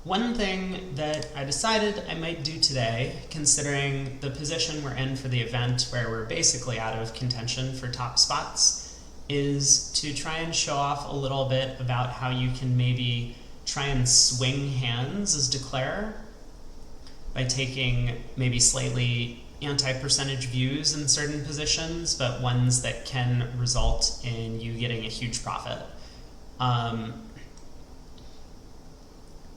one thing that I decided I might do today, considering the position we're in for the event where we're basically out of contention for top spots, is to try and show off a little bit about how you can maybe try and swing hands as declare by taking maybe slightly anti-percentage views in certain positions, but ones that can result in you getting a huge profit.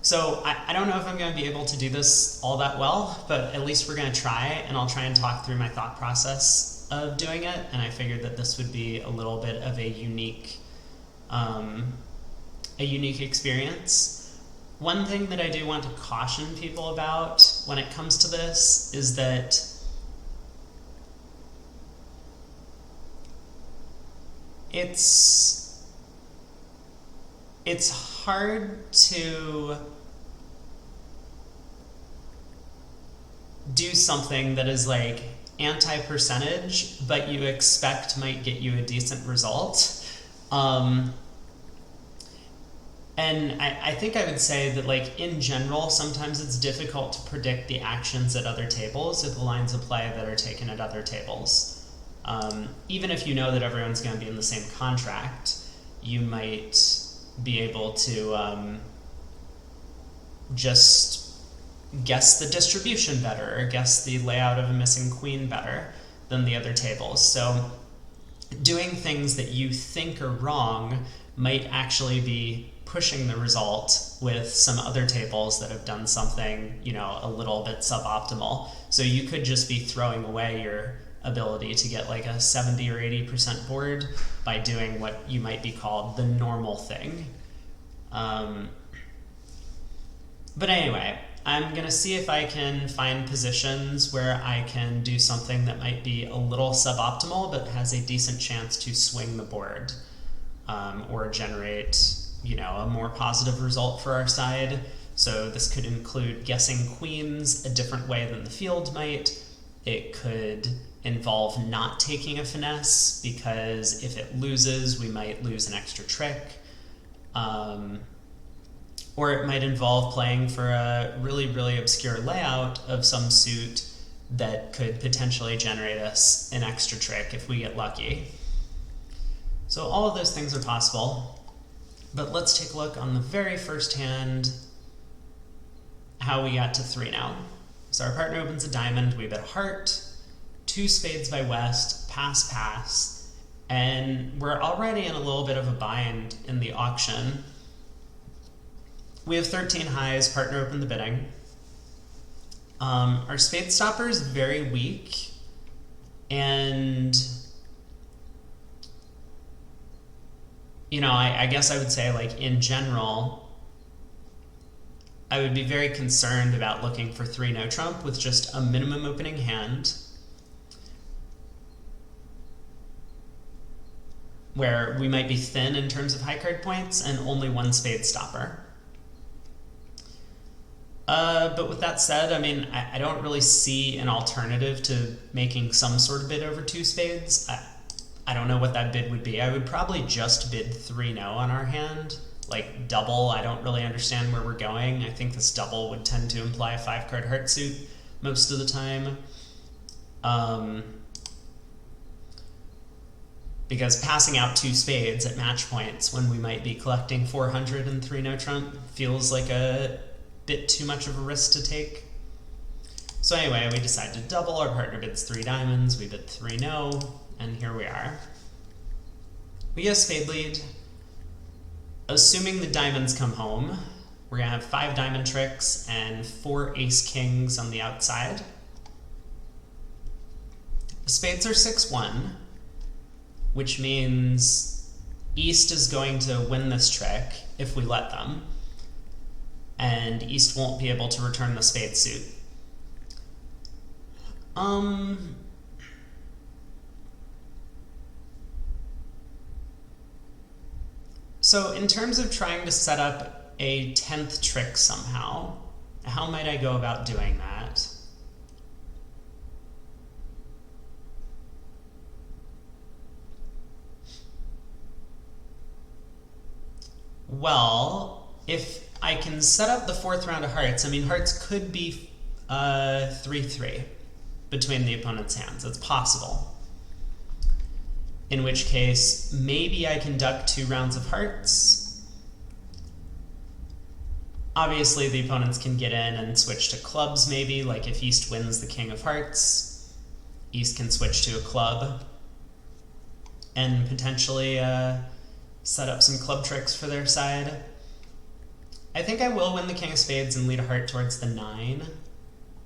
So I don't know if I'm going to be able to do this all that well, but at least we're going to try, and I'll try and talk through my thought process of doing it, and I figured that this would be a little bit of a unique experience. One thing that I do want to caution people about when it comes to this is that it's hard to do something that is like anti-percentage, but you expect might get you a decent result. And I think I would say that, like, in general, sometimes it's difficult to predict the actions at other tables or the lines of play that are taken at other tables. Even if you know that everyone's going to be in the same contract, you might be able to just guess the distribution better, or guess the layout of a missing queen better than the other tables. So doing things that you think are wrong might actually be pushing the result with some other tables that have done something, you know, a little bit suboptimal. So you could just be throwing away your ability to get like a 70 or 80% board by doing what you might be called the normal thing. But anyway, I'm going to see if I can find positions where I can do something that might be a little suboptimal but has a decent chance to swing the board, or generate, you know, a more positive result for our side. So this could include guessing queens a different way than the field might. It could involve not taking a finesse, because if it loses, we might lose an extra trick. Or it might involve playing for a really, really obscure layout of some suit that could potentially generate us an extra trick if we get lucky. So all of those things are possible. But let's take a look on the very first hand, how we got to 3 now. So our partner opens a diamond, we bet a heart, 2 spades by West, pass, pass, and we're already in a little bit of a bind in the auction. We have 13 highs, partner opened the bidding. Our spade stopper is very weak, and you know, I guess I would say, like, in general, I would be very concerned about looking for 3 no trump with just a minimum opening hand, where we might be thin in terms of high card points and only 1 spade stopper. But with that said, I mean, I don't really see an alternative to making some sort of bid over 2 spades. I don't know what that bid would be. I would probably just bid 3 no on our hand. Like, double, I don't really understand where we're going. I think this double would tend to imply a 5-card heart suit most of the time. Because passing out 2 spades at match points when we might be collecting 400 and 3 no trump feels like a bit too much of a risk to take. So anyway, we decide to double. Our partner bids 3 diamonds, we bid 3 no, and here we are. We get a spade lead. Assuming the diamonds come home, we're gonna have 5 diamond tricks and 4 ace kings on the outside. The spades are 6-1, which means East is going to win this trick if we let them, and East won't be able to return the spade suit. So in terms of trying to set up a 10th trick somehow, how might I go about doing that? Well, if I can set up the fourth round of hearts. I mean, hearts could be 3-3 between the opponent's hands. It's possible. In which case, maybe I can duck 2 rounds of hearts. Obviously, the opponents can get in and switch to clubs, maybe. Like if East wins the King of Hearts, East can switch to a club and potentially set up some club tricks for their side. I think I will win the King of Spades and lead a heart towards the 9.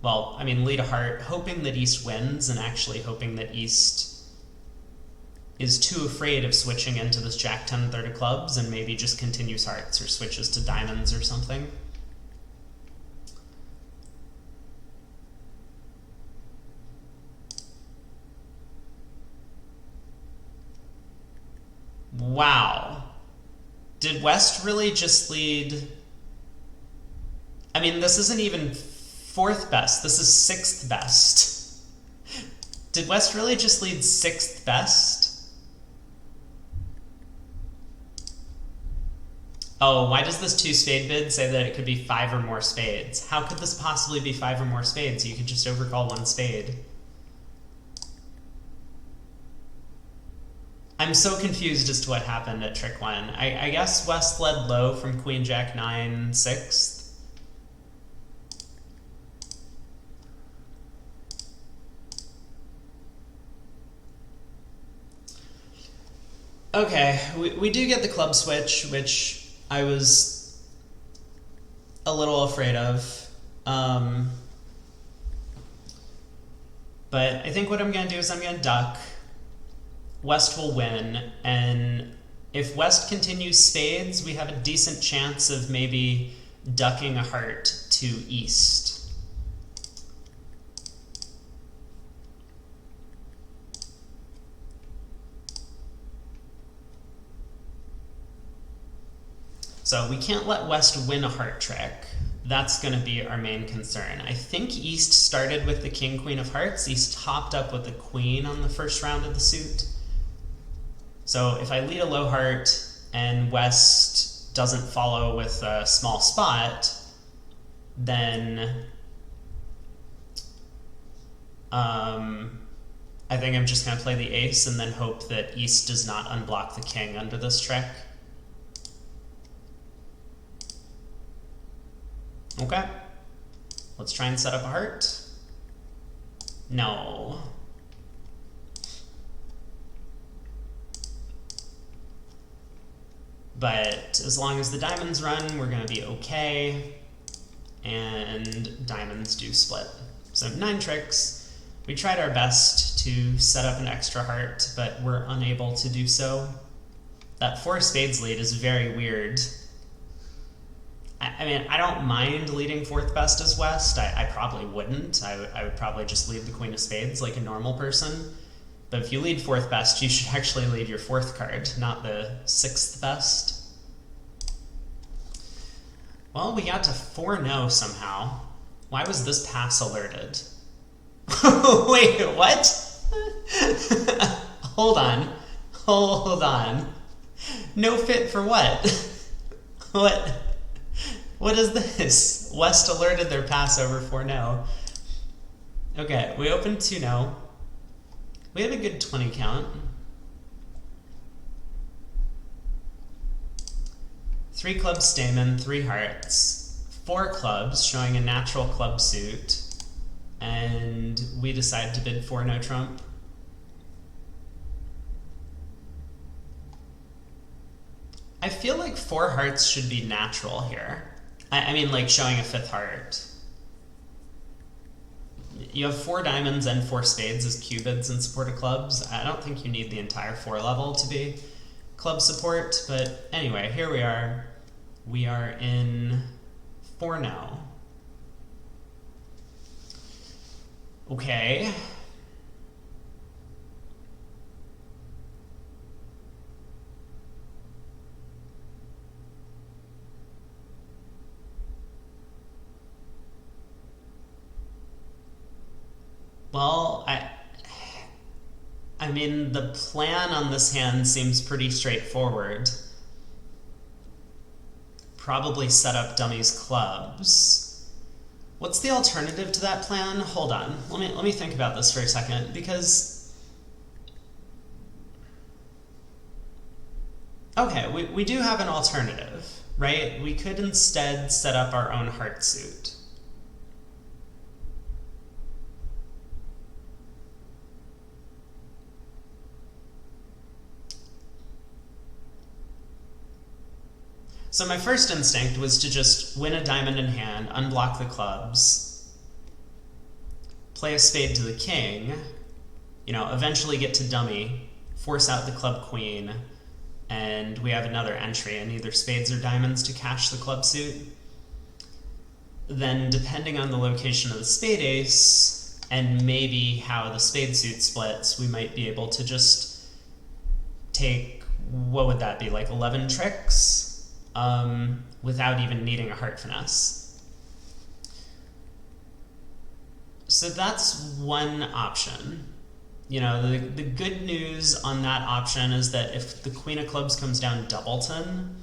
Well, I mean, lead a heart, hoping that East wins, and actually hoping that East is too afraid of switching into this Jack-10 third of clubs and maybe just continues hearts or switches to diamonds or something. Wow. Did West really just lead? I mean, this isn't even 4th best. This is 6th best. Did West really just lead 6th best? Oh, why does this 2 spade bid say that it could be 5 or more spades? How could this possibly be 5 or more spades? You could just overcall 1 spade. I'm so confused as to what happened at trick 1. I guess West led low from Queen Jack 9 6th. Okay, we do get the club switch, which I was a little afraid of. But I think what I'm going to do is I'm going to duck. West will win, and if West continues spades, we have a decent chance of maybe ducking a heart to East. So we can't let West win a heart trick. That's going to be our main concern. I think East started with the King, Queen of Hearts. East topped up with the Queen on the first round of the suit. So if I lead a low heart and West doesn't follow with a small spot, then I think I'm just going to play the ace and then hope that East does not unblock the King under this trick. Okay, let's try and set up a heart. No. But as long as the diamonds run, we're going to be okay. And diamonds do split. So 9 tricks. We tried our best to set up an extra heart, but we're unable to do so. That 4 spades lead is very weird. I mean, I don't mind leading 4th best as West. I probably wouldn't. I would probably just lead the Queen of Spades like a normal person. But if you lead 4th best, you should actually lead your 4th card, not the 6th best. Well, we got to 4-0 somehow. Why was this pass alerted? Wait, what? Hold on. Hold on. No fit for what? What? What is this? West alerted their pass over 4-0. Okay, we opened 2-0. We have a good 20 count. 3 clubs stamen, 3 hearts, 4 clubs showing a natural club suit, and we decide to bid 4 no trump. I feel like 4 hearts should be natural here. I mean, like showing a 5th heart. You have 4 diamonds and 4 spades as cubids in support of clubs. I don't think you need the entire 4 level to be club support, but anyway, here we are. We are in 4-0. Okay. Well, I mean, the plan on this hand seems pretty straightforward. probably set up dummies clubs. What's the alternative to that plan? Hold on. Let me think about this for a second, because okay, we do have an alternative, right? We could instead set up our own heart suit. So my first instinct was to just win a diamond in hand, unblock the clubs, play a spade to the king, eventually get to dummy, force out the club queen, and we have another entry in either spades or diamonds to cash the club suit. Then, depending on the location of the spade ace, and maybe how the spade suit splits, we might be able to just take, what would that be, like 11 tricks? Without even needing a heart finesse. So that's one option. The good news on that option is that if the queen of clubs comes down doubleton,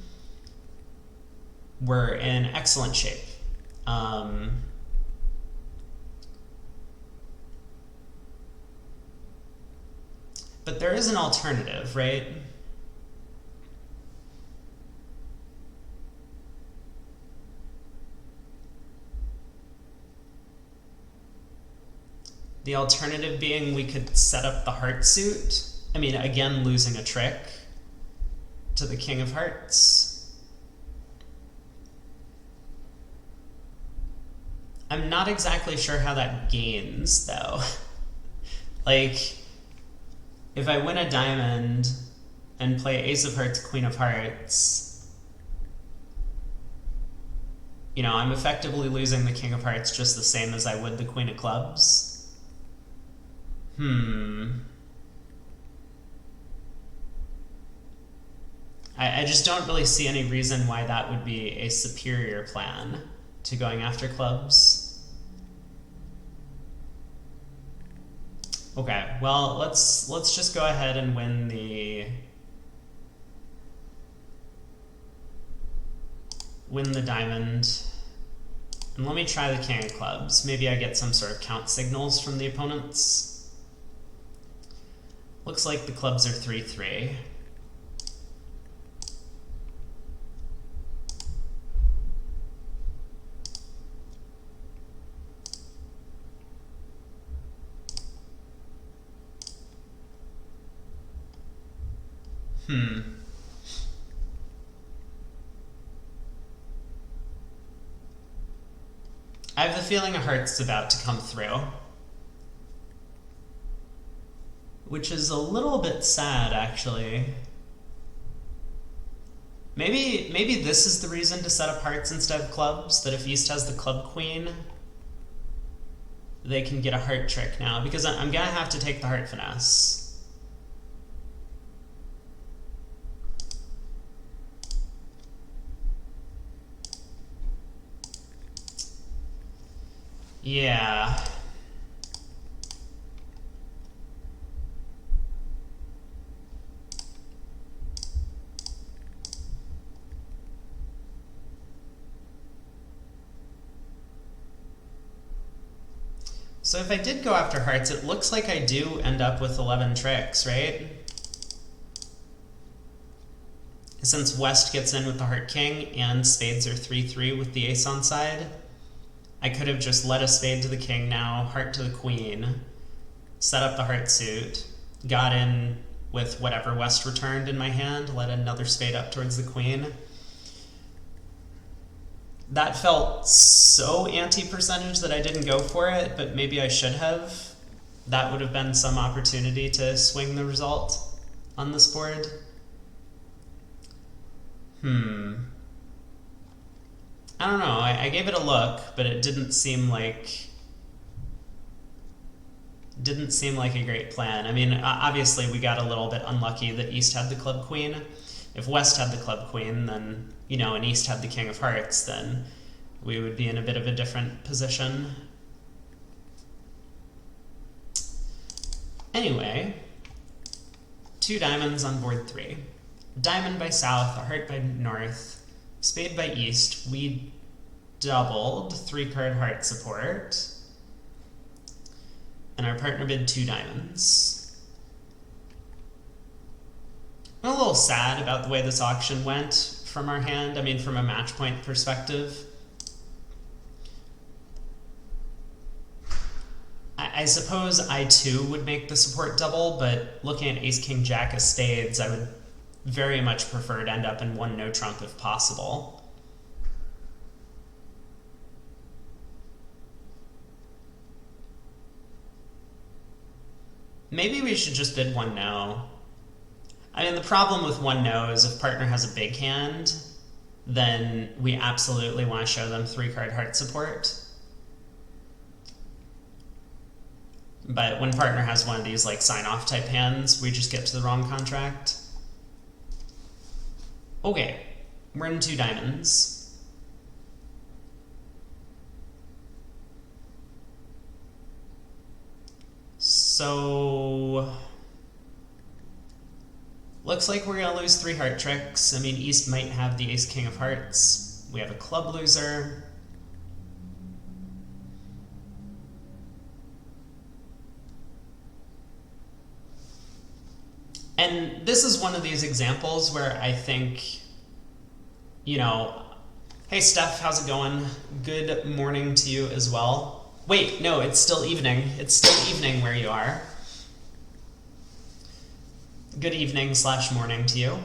we're in excellent shape. But there is an alternative, right? The alternative being we could set up the heart suit. I mean, again, losing a trick to the king of hearts. I'm not exactly sure how that gains, though. Like, if I win a diamond and play ace of hearts, queen of hearts, I'm effectively losing the king of hearts just the same as I would the queen of clubs. I just don't really see any reason why that would be a superior plan to going after clubs. Okay, well, let's just go ahead and win the diamond. And let me try the king of clubs. Maybe I get some sort of count signals from the opponents. Looks like the clubs are 3-3. I have the feeling a heart's about to come through, which is a little bit sad, actually. Maybe this is the reason to set up hearts instead of clubs, that if East has the club queen, they can get a heart trick now, because I'm gonna have to take the heart finesse. Yeah. So if I did go after hearts, it looks like I do end up with 11 tricks, right? Since West gets in with the heart king and spades are 3-3 with the ace on side, I could have just led a spade to the king now, heart to the queen, set up the heart suit, got in with whatever West returned in my hand, led another spade up towards the queen. That felt so anti-percentage that I didn't go for it, but maybe I should have. That would have been some opportunity to swing the result on this board. I don't know, I gave it a look, but it didn't seem like a great plan. I mean, obviously we got a little bit unlucky that East had the club queen. If West had the club queen, then, and East had the king of hearts, then we would be in a bit of a different position. Anyway, 2 diamonds on board 3. A diamond by south, a heart by north, Spade by East, we doubled 3-card heart support. And our partner bid 2 diamonds. I'm a little sad about the way this auction went from our hand. I mean, from a match point perspective. I suppose I too would make the support double, but looking at Ace King Jack of spades, I would very much prefer to end up in 1 no trump if possible. Maybe we should just bid 1 no. I mean, the problem with 1 no is if partner has a big hand, then we absolutely want to show them 3-card heart support. But when partner has one of these like sign-off type hands, we just get to the wrong contract. Okay, we're in 2 diamonds. So looks like we're gonna lose 3 heart tricks. I mean, East might have the Ace King of Hearts. We have a club loser. And this is one of these examples where I think, you know, hey Steph, how's it going? Good morning to you as well. Wait, no, it's still evening. It's still evening where you are. Good evening / morning to you.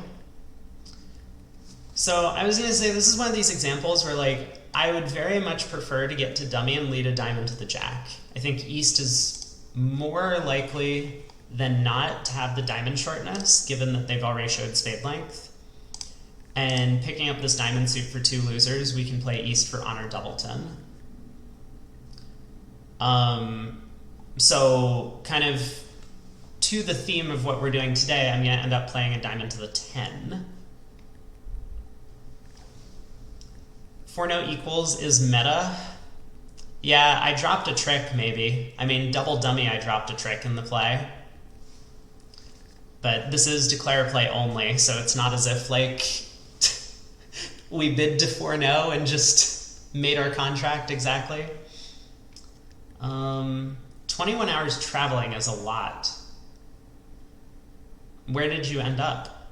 So I was gonna say, this is one of these examples where like, I would very much prefer to get to dummy and lead a diamond to the jack. I think East is more likely than not to have the diamond shortness, given that they've already showed spade length. And picking up this diamond suit for 2 losers, we can play East for honor doubleton. So kind of to the theme of what we're doing today, I'm going to end up playing a diamond to the 10. 4 no equals is meta. Yeah, I dropped a trick maybe. I mean, double dummy, I dropped a trick in the play. But this is declare play only, so it's not as if like we bid to 4 no and just made our contract exactly. 21 hours traveling is a lot. Where did you end up?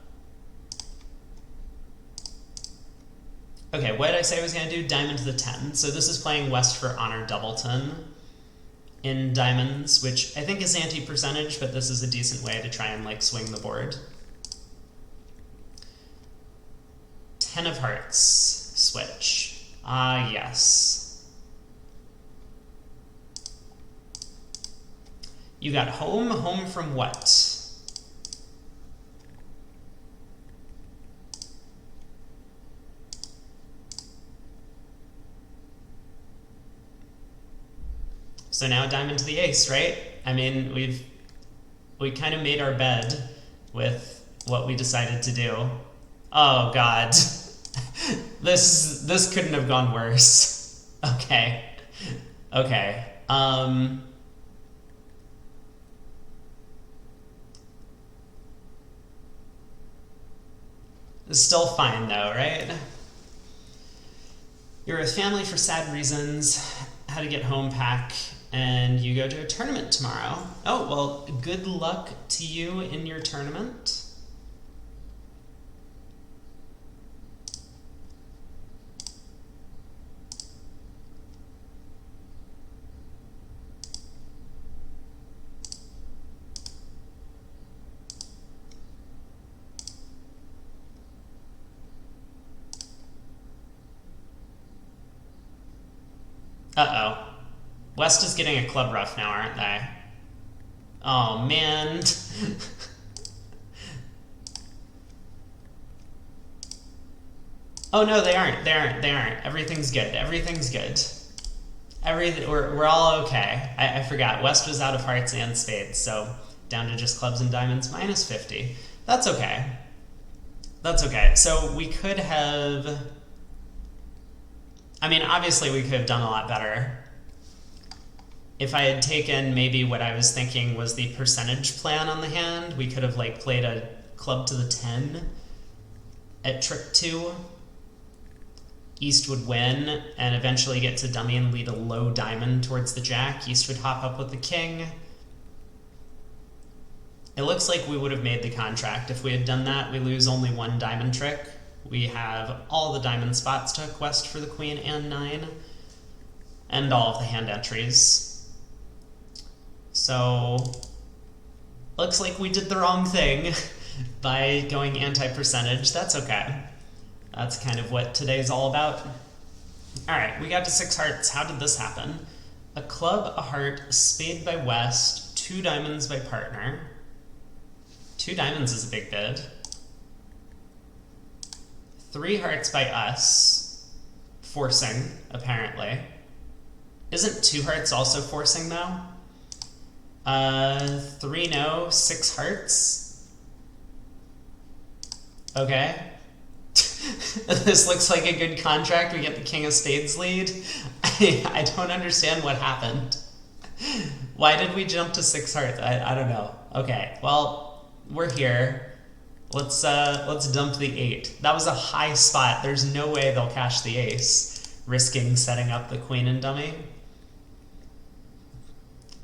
Okay, what did I say I was going to do? Diamond to the 10. So this is playing West for honor doubleton in diamonds, which I think is anti-percentage, but this is a decent way to try and like swing the board. 10 of hearts, switch. Ah, yes. You got home from what? So now diamond to the ace, right? I mean, we kind of made our bed with what we decided to do. Oh God, this couldn't have gone worse. Okay. It's still fine though, right? You're with family for sad reasons, had to get home pack, and you go to a tournament tomorrow. Oh, well, good luck to you in your tournament. Uh-oh. West is getting a club rough now, aren't they? Oh, man. Oh, no, they aren't. They aren't. Everything's good. We're all okay. I forgot. West was out of hearts and spades, so down to just clubs and diamonds, minus 50. That's okay. So we could have... I mean, obviously we could have done a lot better. If I had taken maybe what I was thinking was the percentage plan on the hand, we could have like played a club to the 10 at trick 2. East would win and eventually get to dummy and lead a low diamond towards the jack. East would hop up with the king. It looks like we would have made the contract. If we had done that, we lose only one diamond trick. We have all the diamond spots to quest for the queen and 9, and all of the hand entries. So, looks like we did the wrong thing by going anti-percentage. That's okay. That's kind of what today's all about. Alright, we got to 6 hearts. How did this happen? A club, a heart, a spade by West, 2 diamonds by partner. 2 diamonds is a big bid. 3 hearts by us. Forcing, apparently. Isn't 2 hearts also forcing, though? 3 no, 6 hearts. Okay. This looks like a good contract. We get the king of spades lead. I don't understand what happened. Why did we jump to 6 hearts? I don't know. Okay, well, we're here. Let's dump the 8. That was a high spot. There's no way they'll cash the ace, risking setting up the queen and dummy.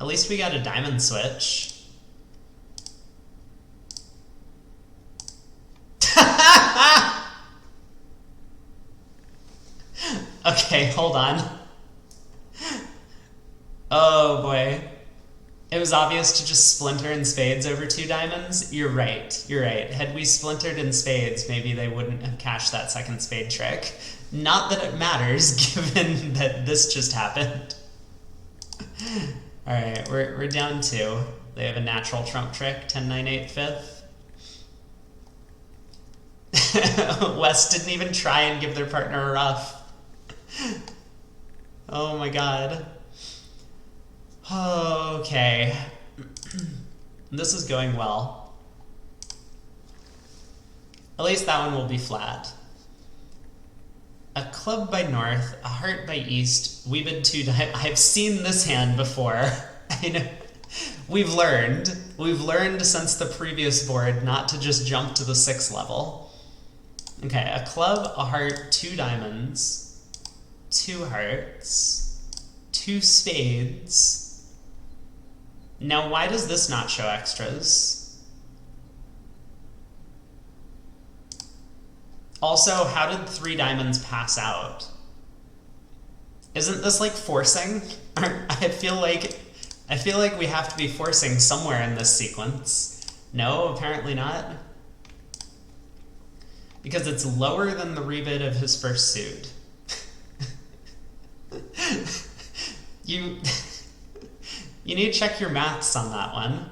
At least we got a diamond switch. Okay, hold on. Oh boy. It was obvious to just splinter in spades over 2 diamonds? You're right, you're right. Had we splintered in spades, maybe they wouldn't have cashed that second spade trick. Not that it matters, given that this just happened. Alright, we're down 2. They have a natural trump trick, 10, 9, 8, 5th. West didn't even try and give their partner a rough. Oh my god. Okay. This is going well. At least that one will be flat. A club by North, a heart by East. We bid 2 I've seen this hand before. I know. We've learned since the previous board not to just jump to the 6th level. Okay, a club, a heart, 2 diamonds. 2 hearts, 2 spades. Now, why does this not show extras? Also, how did 3 diamonds pass out? Isn't this like forcing? I feel like we have to be forcing somewhere in this sequence. No, apparently not. Because it's lower than the rebid of his first suit. You need to check your maths on that one.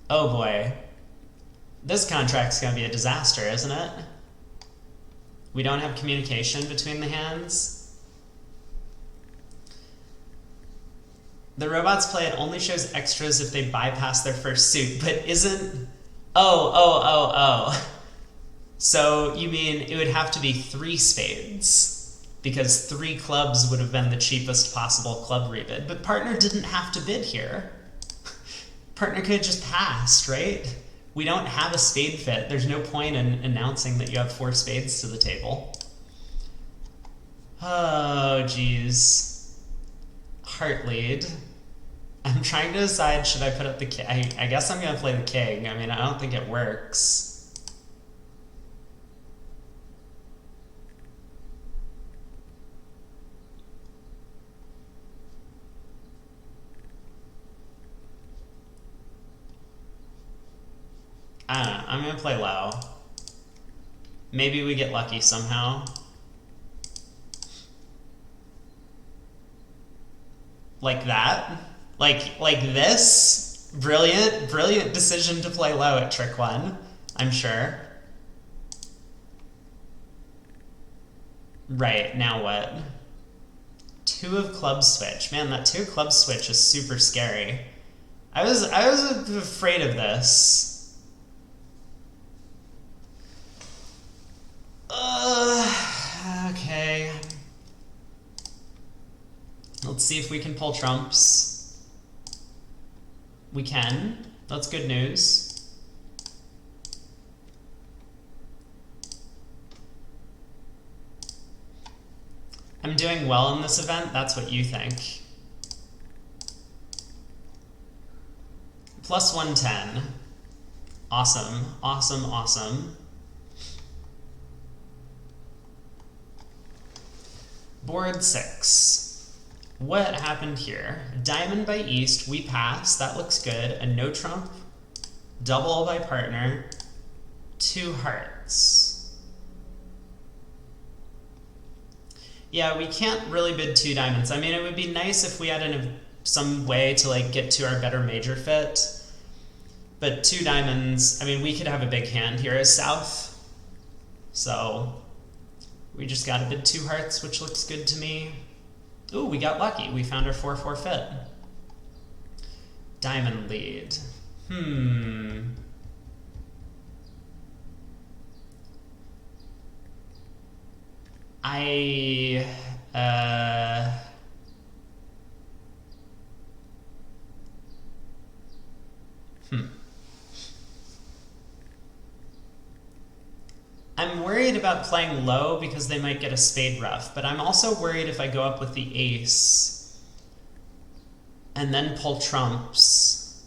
Oh boy. This contract's gonna be a disaster, isn't it? We don't have communication between the hands. The robots play it only shows extras if they bypass their first suit, but isn't... Oh. So you mean it would have to be 3 spades. Because 3 clubs would have been the cheapest possible club rebid. But partner didn't have to bid here. Partner could have just passed, right? We don't have a spade fit. There's no point in announcing that you have 4 spades to the table. Oh, geez. Heart lead. I'm trying to decide, should I put up the king? I guess I'm going to play the king. I mean, I don't think it works. I don't know. I'm going to play low. Maybe we get lucky somehow. Like that? Like this? Brilliant decision to play low at trick 1, I'm sure. Right, now what? 2 of clubs switch. Man, that 2 of clubs switch is super scary. I was afraid of this. Okay. Let's see if we can pull trumps. We can. That's good news. I'm doing well in this event, that's what you think. Plus 110. Awesome, awesome, awesome. Board 6. What happened here? Diamond by East, we pass, that looks good. A no trump, double by partner, 2 hearts. Yeah, we can't really bid 2 diamonds. I mean, it would be nice if we had some way to like get to our better major fit. But 2 diamonds, I mean, we could have a big hand here as South. So we just got to bid 2 hearts, which looks good to me. Ooh, we got lucky. We found our 4-4 fit. Diamond lead. I'm worried about playing low because they might get a spade rough, but I'm also worried if I go up with the ace and then pull trumps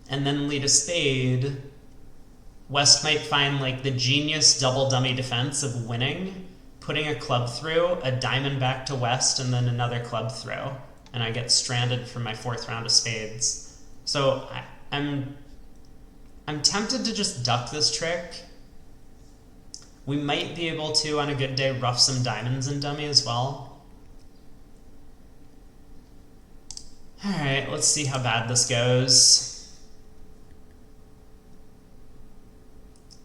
and then lead a spade, West might find like the genius double dummy defense of winning, putting a club through, a diamond back to West, and then another club through, and I get stranded for my 4th round of spades. So I'm tempted to just duck this trick. We might be able to, on a good day, rough some diamonds in dummy as well. Alright, let's see how bad this goes.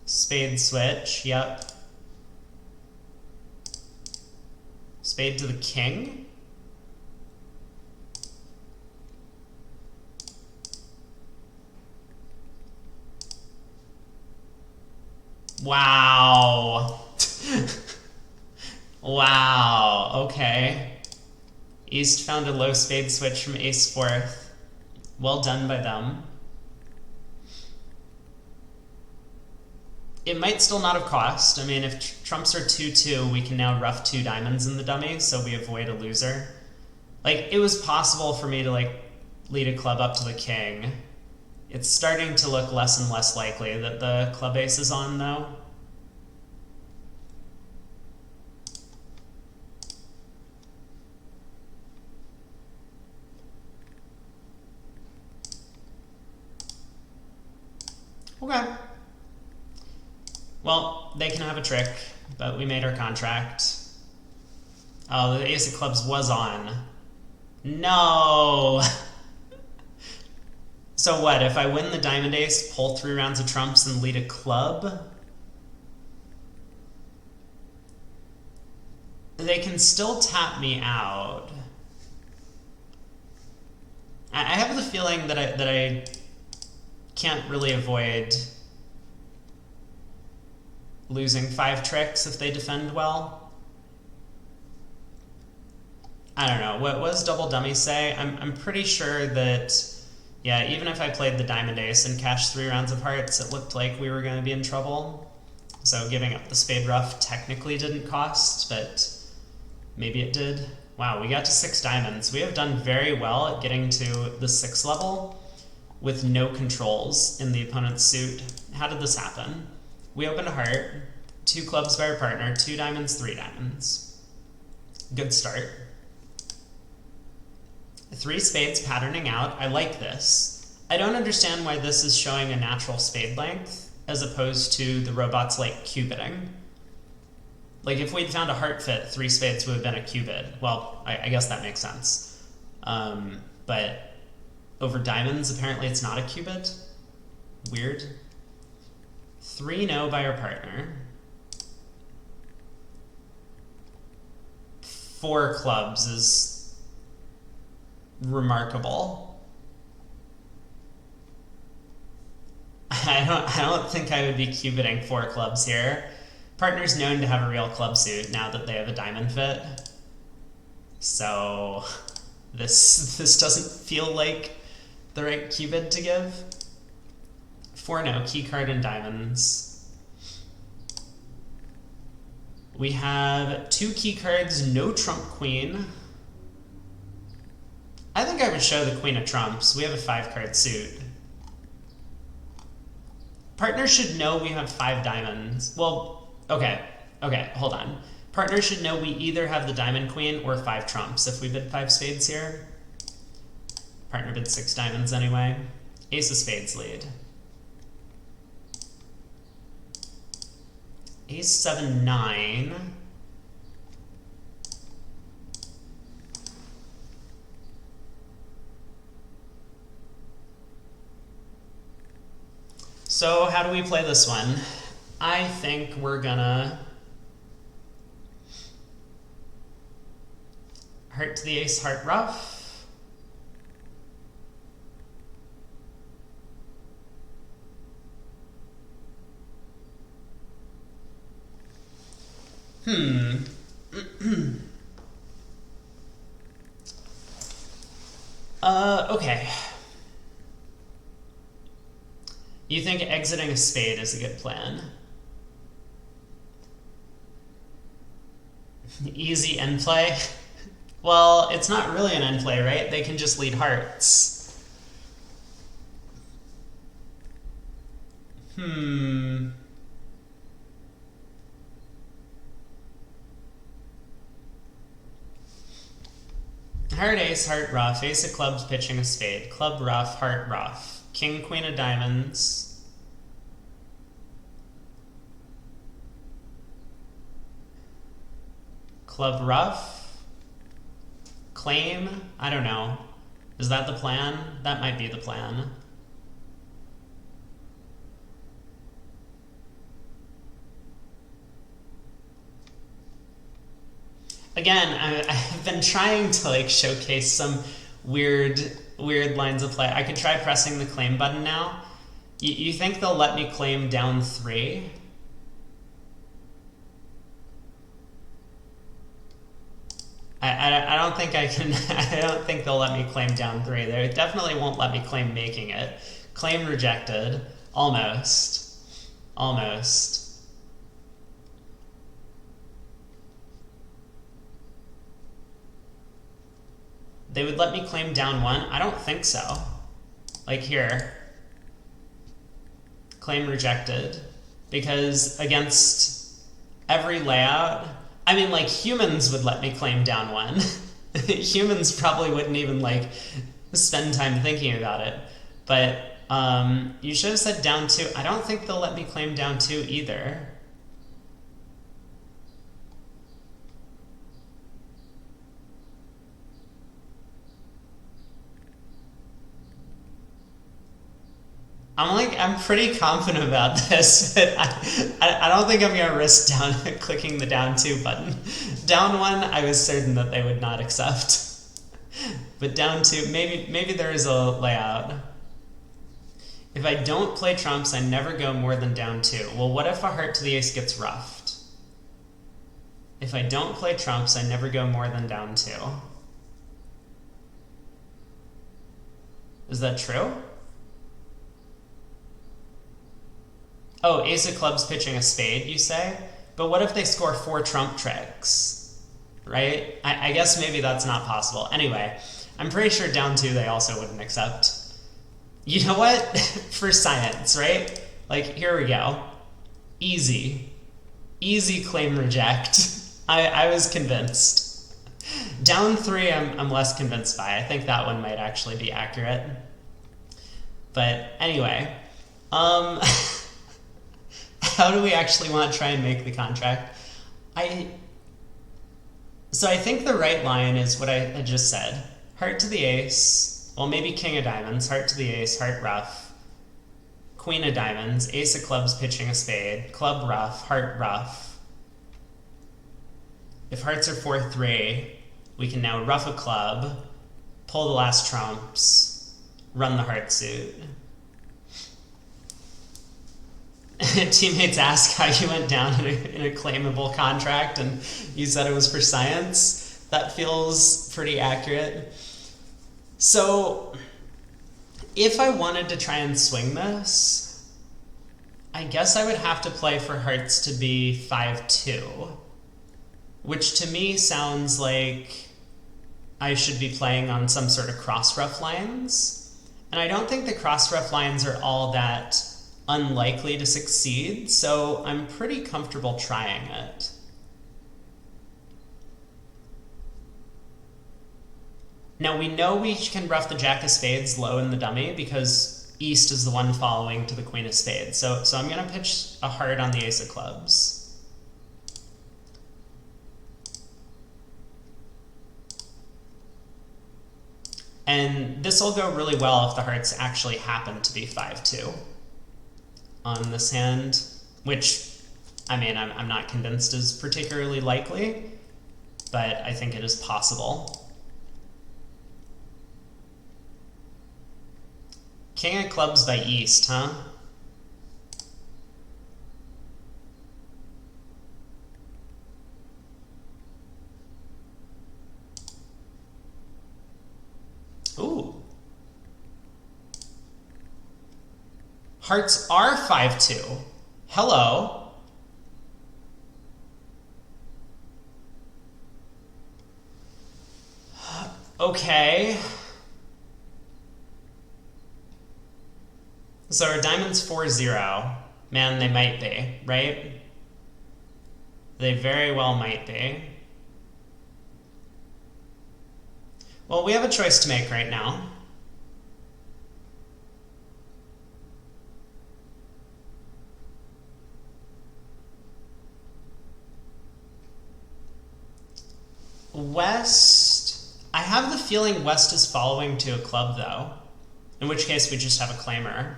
Spade switch, yep. Spade to the king. Wow. Wow, okay. East found a low spade switch from ace 4th. Well done by them. It might still not have cost. I mean, if trumps are 2-2, we can now rough 2 diamonds in the dummy, so we avoid a loser. Like, it was possible for me to, like, lead a club up to the king. It's starting to look less and less likely that the club ace is on, though. Okay. Well, they can have a trick, but we made our contract. Oh, the ace of clubs was on. No! So what, if I win the diamond ace, pull 3 rounds of trumps, and lead a club? They can still tap me out. I have the feeling that I can't really avoid losing 5 tricks if they defend well. I don't know. What does double dummy say? I'm pretty sure that, yeah, even if I played the diamond ace and cashed 3 rounds of hearts, it looked like we were going to be in trouble. So giving up the spade rough technically didn't cost, but maybe it did. Wow, we got to 6 diamonds. We have done very well at getting to the 6th level with no controls in the opponent's suit. How did this happen? We opened a heart, 2 clubs by our partner, 2 diamonds, 3 diamonds. Good start. 3 spades patterning out. I like this. I don't understand why this is showing a natural spade length as opposed to the robot's like cubitting. Like if we'd found a heart fit, 3 spades would have been a cubit. Well, I guess that makes sense. But over diamonds, apparently it's not a cubit. Weird. 3 no by our partner. 4 clubs is remarkable. I don't think I would be cubiting 4 clubs here. Partner's known to have a real club suit now that they have a diamond fit. So this doesn't feel like the right cubit to give. 4 no, key card and diamonds. We have 2 key cards, no trump queen. I think I would show the queen of trumps. We have a 5-card suit. Partner should know we have 5 diamonds. Well, okay, hold on. Partner should know we either have the diamond queen or 5 trumps if we bid 5 spades here. Partner bid 6 diamonds anyway. Ace of spades lead. Ace 7 9. So how do we play this one? I think we're gonna heart to the ace, heart ruff. Okay. You think exiting a spade is a good plan? Easy end play? Well, it's not really an end play, right? They can just lead hearts. Heart ace, heart ruff, ace of clubs pitching a spade, club ruff, heart ruff, king queen of diamonds. Club ruff, claim, I don't know. Is that the plan? That might be the plan. Again, I've been trying to like showcase some weird lines of play. I could try pressing the claim button now. You think they'll let me claim down 3? I don't think I can. I don't think they'll let me claim down 3. They definitely won't let me claim making it. Claim rejected. Almost. Almost. They would let me claim down 1? I don't think so. Like here. Claim rejected. Because against every layout, I mean, like, humans would let me claim down 1. Humans probably wouldn't even, like, spend time thinking about it. But you should have said down 2. I don't think they'll let me claim down 2 either. I'm pretty confident about this, but I don't think I'm gonna risk clicking the down 2 button. Down 1, I was certain that they would not accept. But down 2, maybe there is a layout. If I don't play trumps, I never go more than down 2. Well, what if a heart to the ace gets ruffed? If I don't play trumps, I never go more than down 2. Is that true? Oh, ace of clubs pitching a spade, you say? But what if they score 4 trump tricks? Right? I guess maybe that's not possible. Anyway, I'm pretty sure down 2 they also wouldn't accept. You know what? For science, right? Like, here we go. Easy. Easy claim reject. I was convinced. Down 3 I'm less convinced by. I think that one might actually be accurate. But anyway, how do we actually want to try and make the contract? So I think the right line is what I had just said. Heart to the ace, well, maybe king of diamonds, heart to the ace, heart ruff, queen of diamonds, ace of clubs pitching a spade, club ruff, heart ruff. If hearts are 4-3, we can now ruff a club, pull the last trumps, run the heart suit. Teammates ask how you went down in a claimable contract and you said it was for science. That feels pretty accurate. So if I wanted to try and swing this, I guess I would have to play for hearts to be 5-2. which to me sounds like I should be playing on some sort of cross-ref lines. And I don't think the cross-ref lines are all that unlikely to succeed, so I'm pretty comfortable trying it. Now we know we can ruff the jack of spades low in the dummy because east is the one following to the queen of spades. So I'm going to pitch a heart on the ace of clubs. And this will go really well if the hearts actually happen to be 5-2 on this hand, which, I mean, I'm not convinced is particularly likely, but I think it is possible. King of clubs by east, huh? Ooh. Hearts are 5-2. Hello. Okay. So are diamonds 4-0? Man, they might be, right? They very well might be. Well, we have a choice to make right now. West, I have the feeling West is following to a club though, in which case we just have a claimer.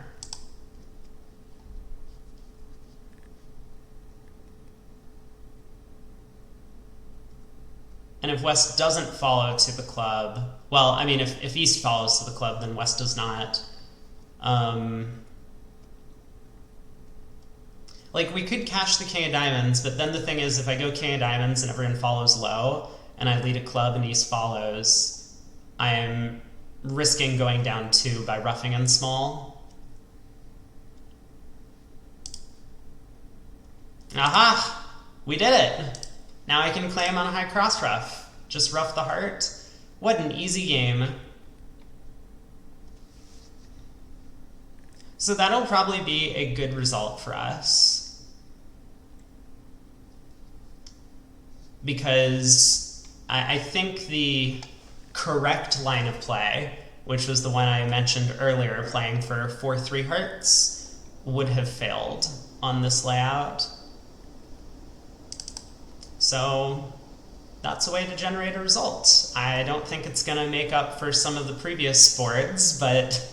And if West doesn't follow to the club, well, I mean, if East follows to the club, then West does not. Like, we could cash the king of diamonds, but then the thing is, if I go king of diamonds and everyone follows low, and I lead a club and East follows, I am risking going down 2 by roughing in small. Aha! We did it! Now I can claim on a high cross rough. Just rough the heart. What an easy game. So that'll probably be a good result for us. Because I think the correct line of play, which was the one I mentioned earlier, playing for 4-3 hearts, would have failed on this layout. So that's a way to generate a result. I don't think it's going to make up for some of the previous boards, but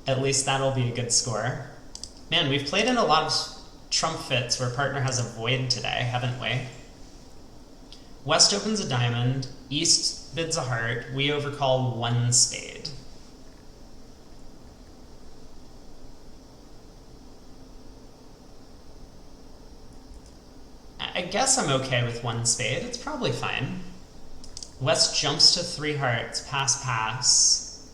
at least that'll be a good score. Man, we've played in a lot of trump fits where partner has a void today, haven't we? West opens a diamond, East bids a heart, we overcall 1 spade. I guess I'm okay with 1 spade. It's probably fine. West jumps to 3 hearts. Pass, pass.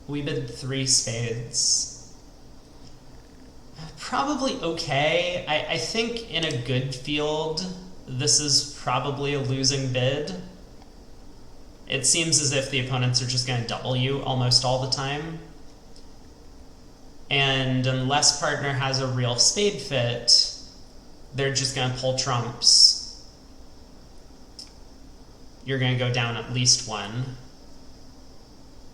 We bid 3 spades. Probably okay. I think in a good field, this is probably a losing bid. It seems as if the opponents are just going to double you almost all the time. And unless partner has a real spade fit, they're just going to pull trumps. You're going to go down at least 1.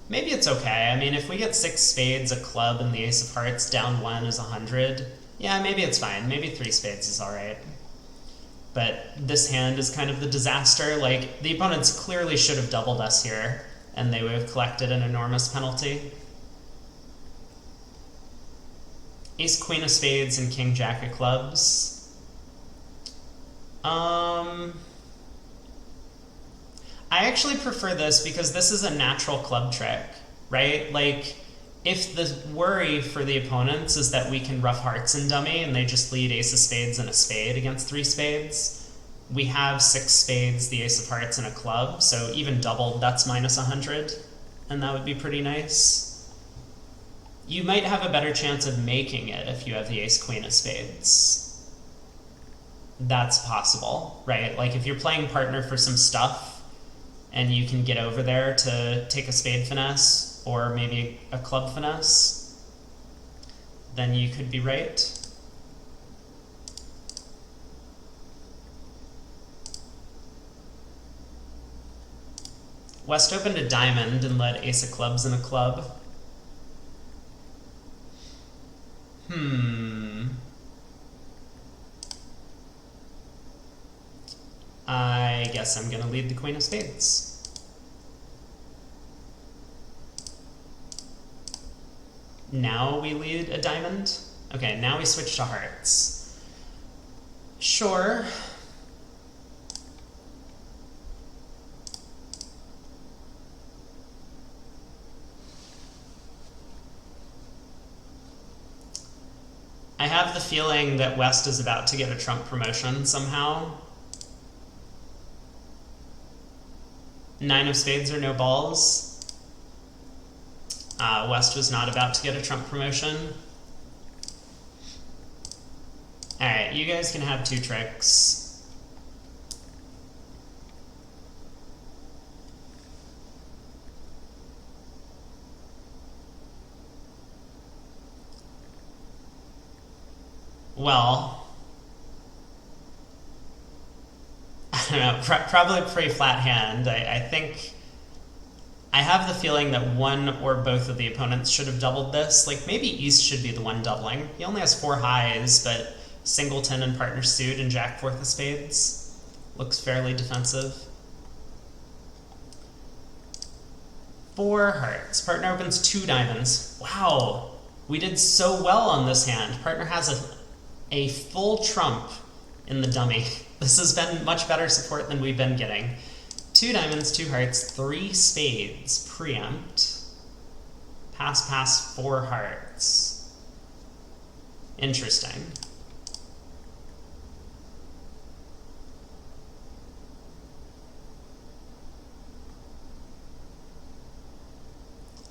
Maybe it's okay. I mean, if we get 6 spades, a club, and the ace of hearts, down 1 is 100. Yeah, maybe it's fine. Maybe 3 spades is alright. But this hand is kind of the disaster. Like, the opponents clearly should have doubled us here, and they would have collected an enormous penalty. Ace, queen of spades, and king, jack of clubs. I actually prefer this because this is a natural club trick, right? Like, if the worry for the opponents is that we can rough hearts in dummy and they just lead ace of spades and a spade against 3 spades, we have 6 spades, the ace of hearts, and a club, so even doubled, that's minus 100, and that would be pretty nice. You might have a better chance of making it if you have the ace, queen of spades. that's possible, right? Like if you're playing partner for some stuff and you can get over there to take a spade finesse or maybe a club finesse, then you could be right. West opened a diamond and led ace of clubs and a club. I guess I'm gonna lead the queen of spades. Now we lead a diamond. Okay, now we switch to hearts. Sure. I have the feeling that West is about to get a Trump promotion somehow. 9 of spades or no balls. West was not about to get a Trump promotion. Alright, you guys can have 2 tricks. Well, I don't know, probably a pretty flat hand. I think I have the feeling that one or both of the opponents should have doubled this. Like maybe East should be the one doubling. He only has 4 highs, but singleton and partner suit and jack fourth of spades looks fairly defensive. 4 hearts. Partner opens 2 diamonds. Wow, we did so well on this hand. Partner has a full trump in the dummy. This has been much better support than we've been getting. 2 diamonds, 2 hearts, 3 spades, preempt. Pass, pass, 4 hearts. Interesting.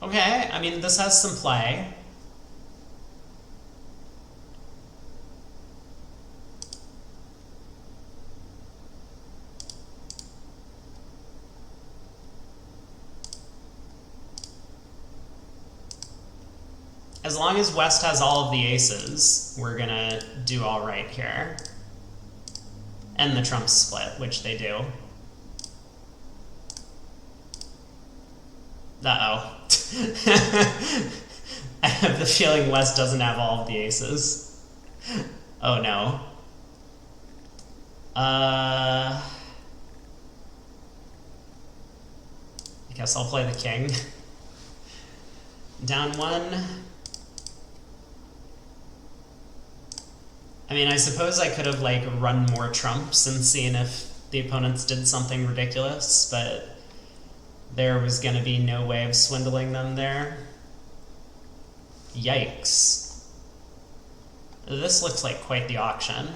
Okay, I mean, this has some play. As long as West has all of the aces, we're gonna do all right here. And the trumps split, which they do. Uh-oh. I have the feeling West doesn't have all of the aces. Oh no. I guess I'll play the king. Down 1. I mean, I suppose I could have like run more trumps and seen if the opponents did something ridiculous, but there was going to be no way of swindling them there. Yikes. This looks like quite the auction.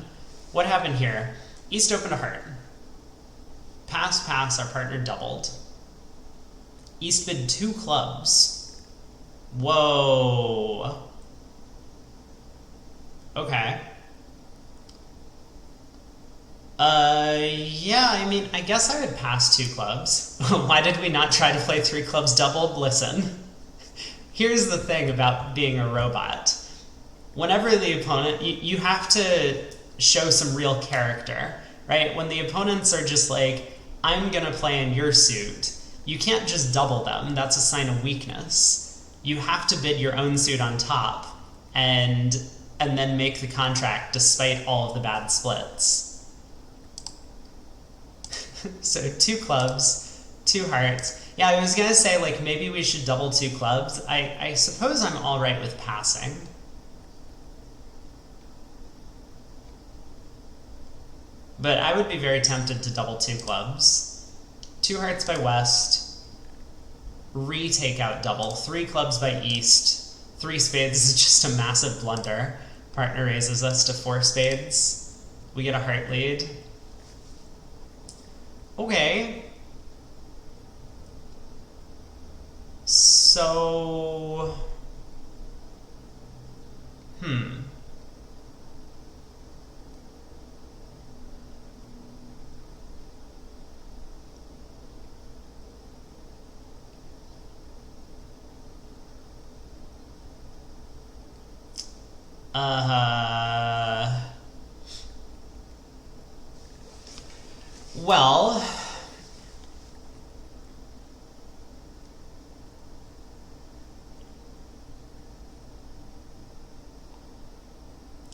What happened here? East opened a heart. Pass, pass, our partner doubled. East bid 2 clubs. Whoa. Okay. Yeah, I mean, I guess I would pass 2 clubs. Why did we not try to play 3 clubs doubled? Listen, here's the thing about being a robot. Whenever the opponent, you have to show some real character, right? When the opponents are just like, I'm gonna play in your suit, you can't just double them. That's a sign of weakness. You have to bid your own suit on top and then make the contract despite all of the bad splits. So 2 clubs, 2 hearts. Yeah, I was gonna say like maybe we should double 2 clubs. I suppose I'm all right with passing. But I would be very tempted to double 2 clubs. 2 hearts by West. Retake out double. 3 clubs by East. 3 spades is just a massive blunder. Partner raises us to 4 spades. We get a heart lead. Okay. So... Uh, well,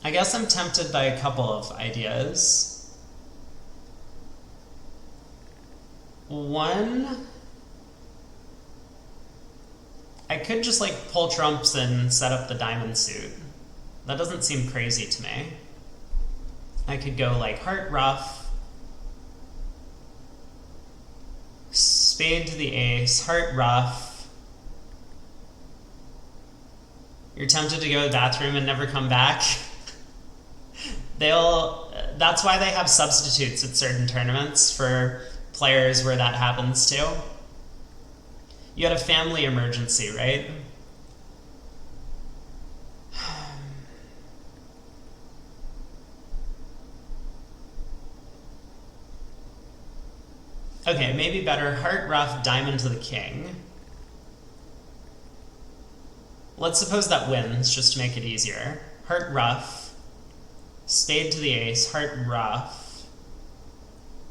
I guess I'm tempted by a couple of ideas. One, I could just like pull trumps and set up the diamond suit. That doesn't seem crazy to me. I could go like heart ruff, spade to the ace, heart ruff. You're tempted to go to the bathroom and never come back. That's why they have substitutes at certain tournaments for players where that happens to. You had a family emergency, right? Okay, maybe better heart ruff, diamond to the king. Let's suppose that wins, just to make it easier. Heart ruff, spade to the ace, heart ruff,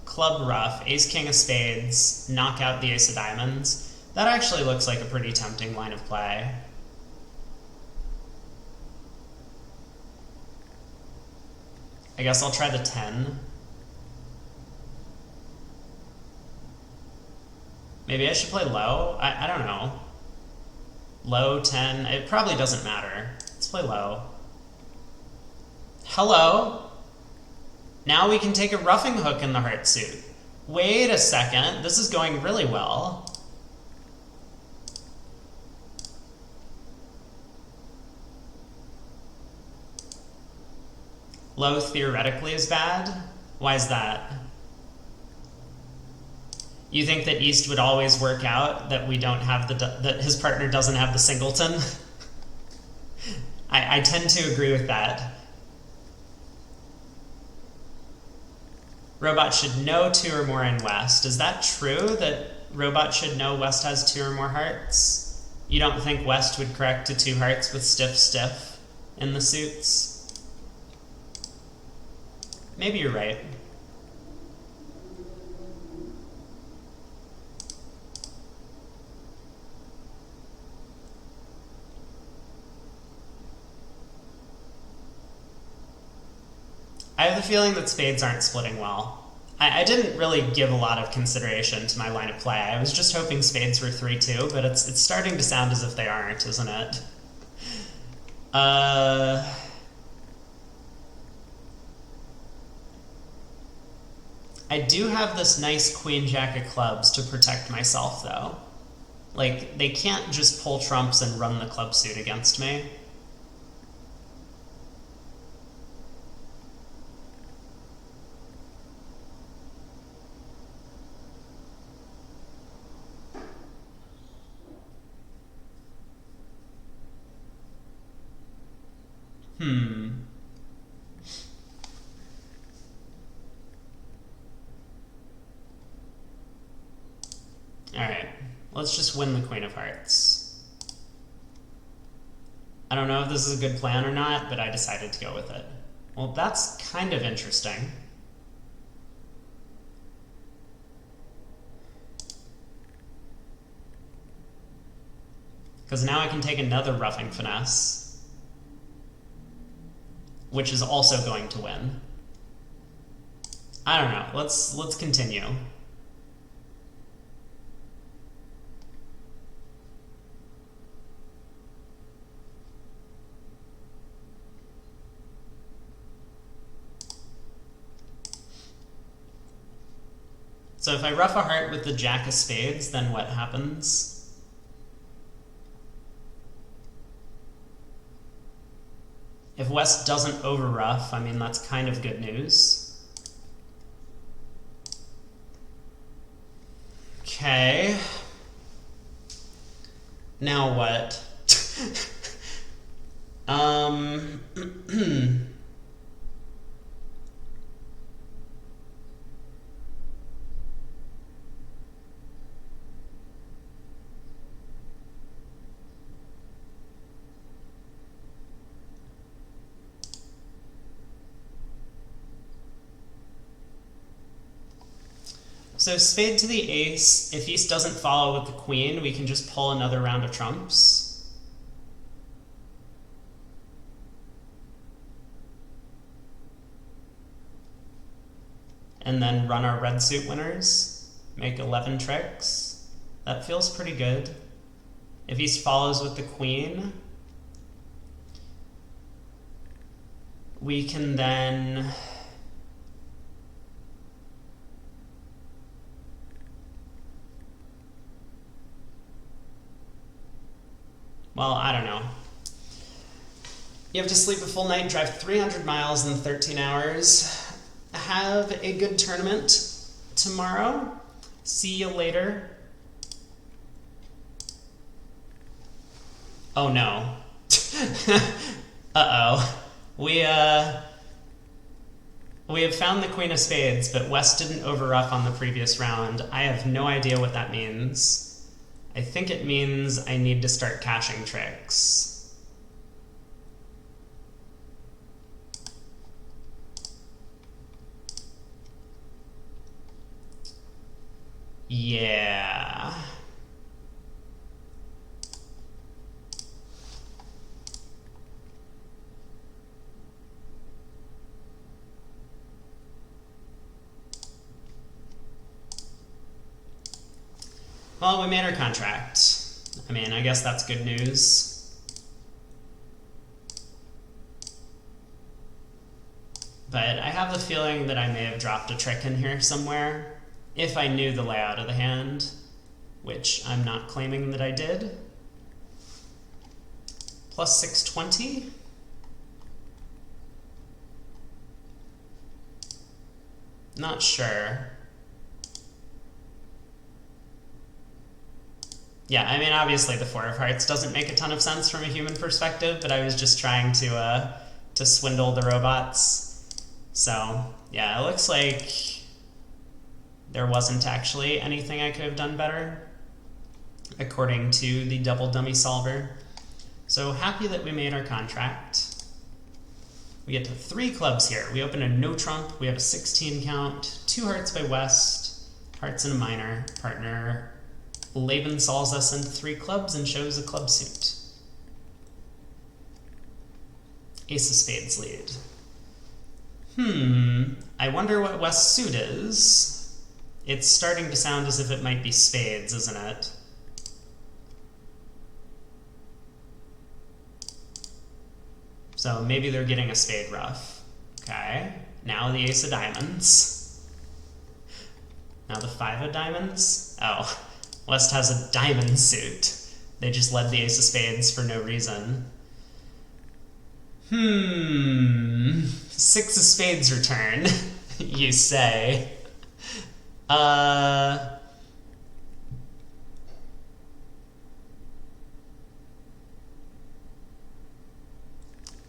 club ruff, ace king of spades, knock out the ace of diamonds. That actually looks like a pretty tempting line of play. I guess I'll try the 10. Maybe I should play low? I don't know. Low, 10, it probably doesn't matter. Let's play low. Hello? Now we can take a roughing hook in the heart suit. Wait a second, this is going really well. Low theoretically is bad? Why is that? You think that East would always work out, that we don't have that his partner doesn't have the singleton? I tend to agree with that. Robot should know 2 or more in West. Is that true, that Robot should know West has 2 or more hearts? You don't think West would correct to 2 hearts with stiff in the suits? Maybe you're right. I have the feeling that spades aren't splitting well. I didn't really give a lot of consideration to my line of play. I was just hoping spades were 3-2, but it's starting to sound as if they aren't, isn't it? I do have this nice queen jack of clubs to protect myself, though. Like, they can't just pull trumps and run the club suit against me. Alright, let's just win the Queen of Hearts. I don't know if this is a good plan or not, but I decided to go with it. Well, that's kind of interesting. Because now I can take another roughing finesse, which is also going to win. I don't know. Let's continue. So if I rough a heart with the jack of spades, then what happens? If West doesn't over-rough, I mean, that's kind of good news. Okay. Now what? So spade to the ace. If East doesn't follow with the queen, we can just pull another round of trumps. And then run our red suit winners. Make 11 tricks. That feels pretty good. If East follows with the queen, we can then well, I don't know. You have to sleep a full night, drive 300 miles in 13 hours. Have a good tournament tomorrow. See you later. Oh no. Uh-oh. We have found the queen of spades, but West didn't overruff on the previous round. I have no idea what that means. I think it means I need to start caching tricks. Yeah. Well, we made our contract. I mean, I guess that's good news. But I have the feeling that I may have dropped a trick in here somewhere, if I knew the layout of the hand, which I'm not claiming that I did. Plus 620. Not sure. Yeah, I mean, obviously the Four of Hearts doesn't make a ton of sense from a human perspective, but I was just trying to swindle the robots. So, yeah, it looks like there wasn't actually anything I could have done better, according to the double dummy solver. So happy that we made our contract. We get to 3 clubs here. We open a no trump, we have a 16 count, 2 hearts by West, hearts and a minor, partner. Laban solves us into 3 clubs and shows a club suit. Ace of spades lead. I wonder what West's suit is. It's starting to sound as if it might be spades, isn't it? So maybe they're getting a spade ruff. Okay, now the ace of diamonds. Now the 5 of diamonds. Oh. West has a diamond suit. They just led the ace of spades for no reason. 6 of spades return, you say. I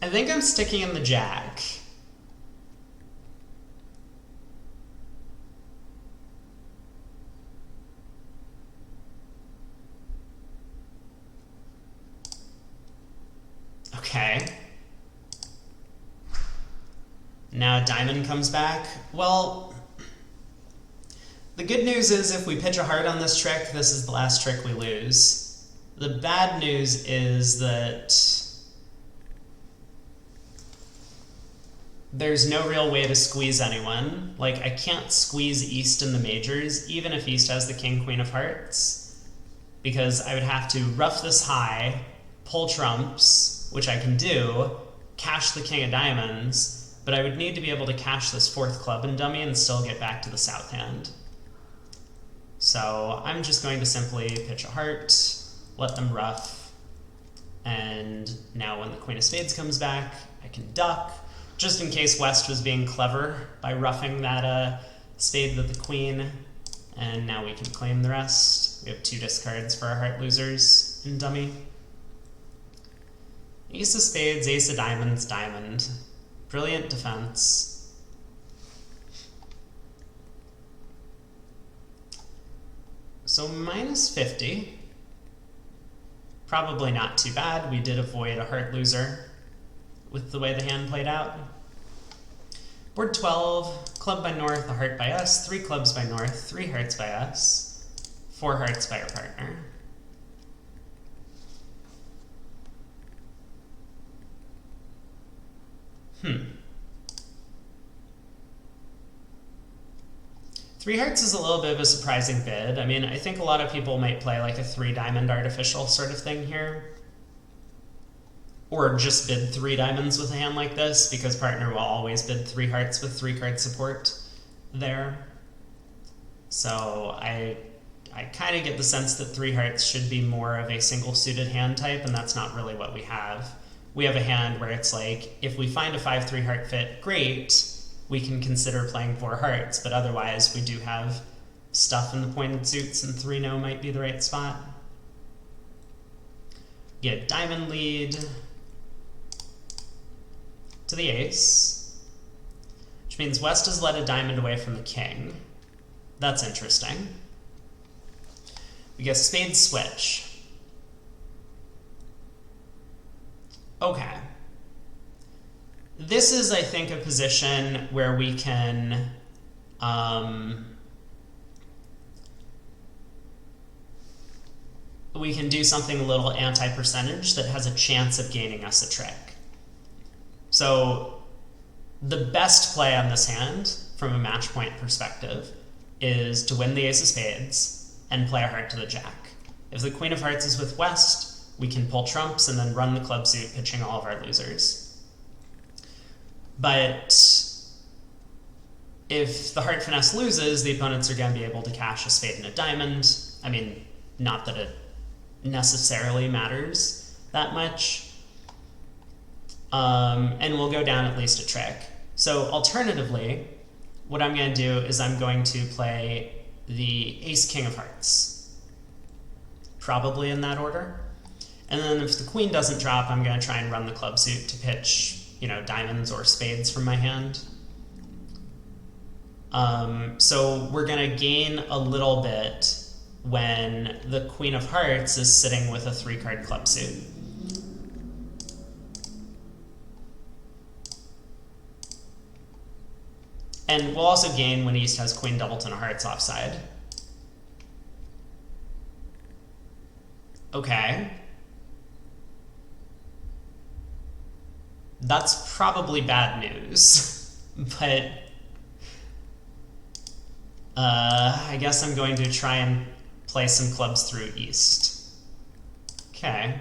think I'm sticking in the jack. Okay. Now diamond comes back. Well, the good news is if we pitch a heart on this trick, this is the last trick we lose. The bad news is that there's no real way to squeeze anyone. Like, I can't squeeze East in the majors, even if East has the king, queen of hearts, because I would have to ruff this high, pull trumps, which I can do, cash the king of diamonds, but I would need to be able to cash this 4th club and dummy and still get back to the south hand. So I'm just going to simply pitch a heart, let them ruff, and now when the queen of spades comes back, I can duck, just in case West was being clever by ruffing that spade with the queen, and now we can claim the rest. We have 2 discards for our heart losers in dummy. Ace of spades, ace of diamonds, diamond. Brilliant defense. So minus 50. Probably not too bad. We did avoid a heart loser with the way the hand played out. Board 12, club by North, a heart by us, 3 clubs by North, 3 hearts by us, 4 hearts by our partner. Three hearts is a little bit of a surprising bid. I mean, I think a lot of people might play like a 3 diamond artificial sort of thing here. Or just bid 3 diamonds with a hand like this, because partner will always bid 3 hearts with 3 card support there. So I kind of get the sense that 3 hearts should be more of a single suited hand type, and that's not really what we have. We have a hand where it's like, if we find a 5-3 heart fit, great, we can consider playing 4 hearts, but otherwise we do have stuff in the pointed suits, and 3-no might be the right spot. Get diamond lead to the ace, which means West has led a diamond away from the king. That's interesting. We get spade switch. Okay. This is, I think, a position where we can do something a little anti-percentage that has a chance of gaining us a trick. So the best play on this hand, from a match point perspective, is to win the ace of spades and play a heart to the jack. If the queen of hearts is with West, we can pull trumps and then run the club suit, pitching all of our losers. But if the heart finesse loses, the opponents are going to be able to cash a spade and a diamond. I mean, not that it necessarily matters that much. And we'll go down at least a trick. So alternatively, what I'm going to do is I'm going to play the ace-king of hearts, probably in that order. And then if the queen doesn't drop, I'm going to try and run the club suit to pitch, you know, diamonds or spades from my hand. So we're going to gain a little bit when the queen of hearts is sitting with a 3-card club suit. And we'll also gain when East has queen doubleton of hearts offside. Okay. That's probably bad news, but I guess I'm going to try and play some clubs through East. Okay.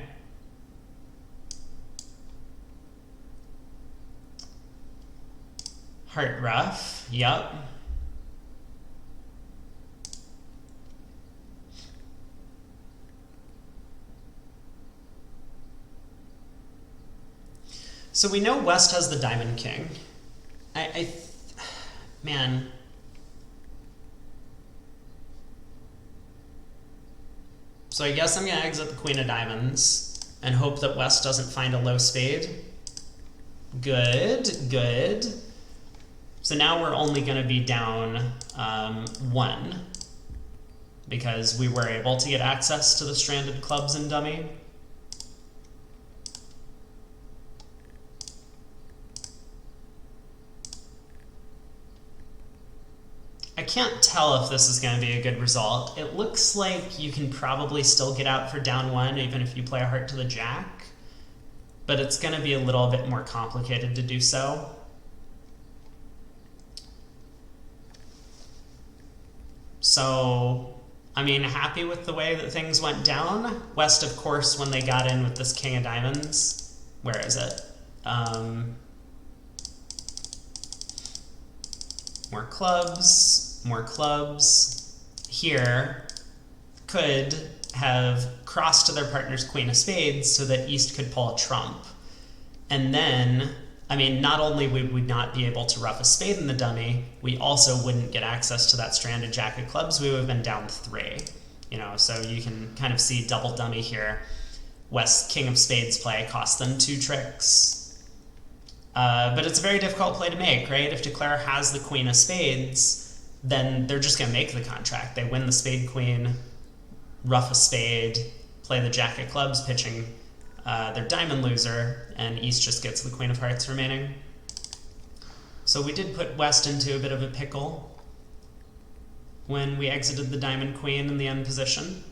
Heart rough, yep. So we know West has the diamond king. Man. So I guess I'm gonna exit the queen of diamonds and hope that West doesn't find a low spade. Good, good. So now we're only going to be down 1 because we were able to get access to the stranded clubs in dummy. I can't tell if this is going to be a good result. It looks like you can probably still get out for down 1 even if you play a heart to the jack, but it's going to be a little bit more complicated to do so. So, I mean, happy with the way that things went down. West, of course, when they got in with this king of diamonds, where is it? More clubs, here could have crossed to their partner's queen of spades so that East could pull a trump. And then, I mean, not only would we not be able to rough a spade in the dummy, we also wouldn't get access to that stranded jack of clubs. We would have been down 3, you know, so you can kind of see double dummy here. West king of spades play cost them 2 tricks. But it's a very difficult play to make, right? If Declare has the queen of spades, then they're just going to make the contract. They win the spade queen, rough a spade, play the jack of clubs, pitching their diamond loser, and East just gets the queen of hearts remaining. So we did put West into a bit of a pickle when we exited the Diamond Queen in the end position.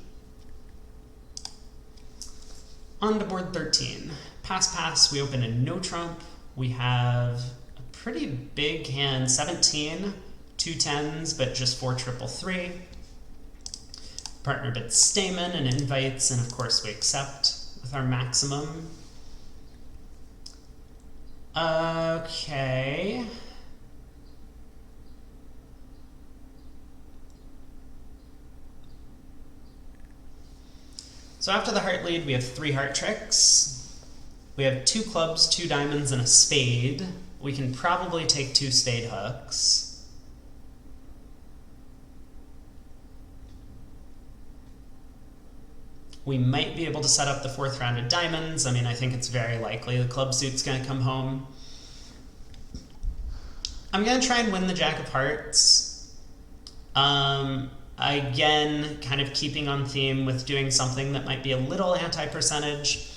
On to board 13. Pass, pass, we open a no trump. We have a pretty big hand, 17, 2 10s, but just 4 triple 3. Partner bids Stamen and invites, and of course we accept with our maximum. Okay. So after the heart lead, we have 3 heart tricks. We have 2 clubs, 2 diamonds, and a spade. We can probably take 2 spade hooks. We might be able to set up the 4th round of diamonds. I mean, I think it's very likely the club suit's going to come home. I'm going to try and win the Jack of Hearts. Again, kind of keeping on theme with doing something that might be a little anti-percentage.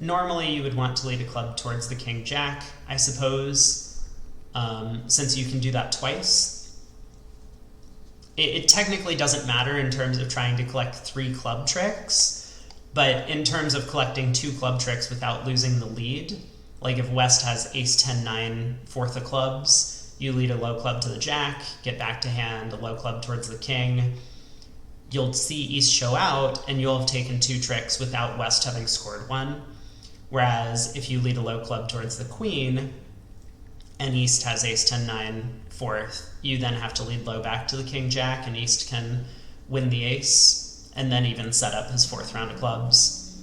Normally, you would want to lead a club towards the King Jack, I suppose, since you can do that twice. It technically doesn't matter in terms of trying to collect 3 club tricks, but in terms of collecting 2 club tricks without losing the lead, like if West has ace 10 9 4th of clubs, you lead a low club to the Jack, get back to hand, a low club towards the King. You'll see East show out, and you'll have taken 2 tricks without West having scored 1. Whereas if you lead a low club towards the Queen, and East has ace 10 9 4th, you then have to lead low back to the King Jack, and East can win the ace, and then even set up his 4th round of clubs.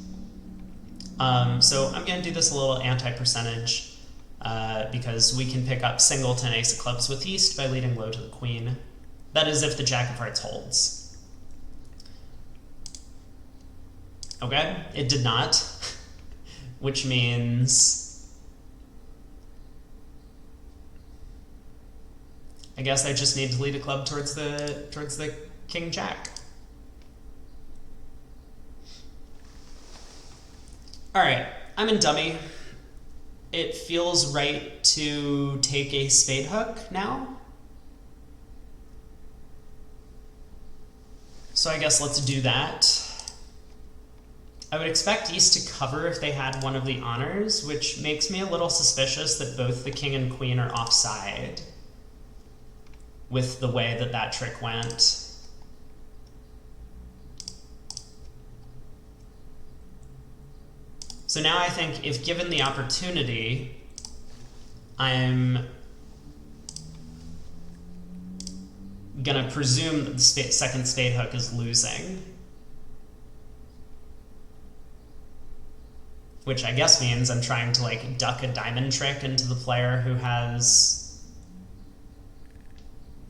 So I'm going to do this a little anti-percentage, because we can pick up singleton ace of clubs with East by leading low to the Queen. That is if the Jack of Hearts holds. Okay, it did not, which means I guess I just need to lead a club towards the King Jack. All right, I'm in dummy. It feels right to take a spade hook now. So I guess let's do that. I would expect East to cover if they had one of the honors, which makes me a little suspicious that both the King and Queen are offside with the way that that trick went. So now I think if given the opportunity, I'm gonna presume that the second spade hook is losing. Which I guess means I'm trying to like duck a diamond trick into the player who has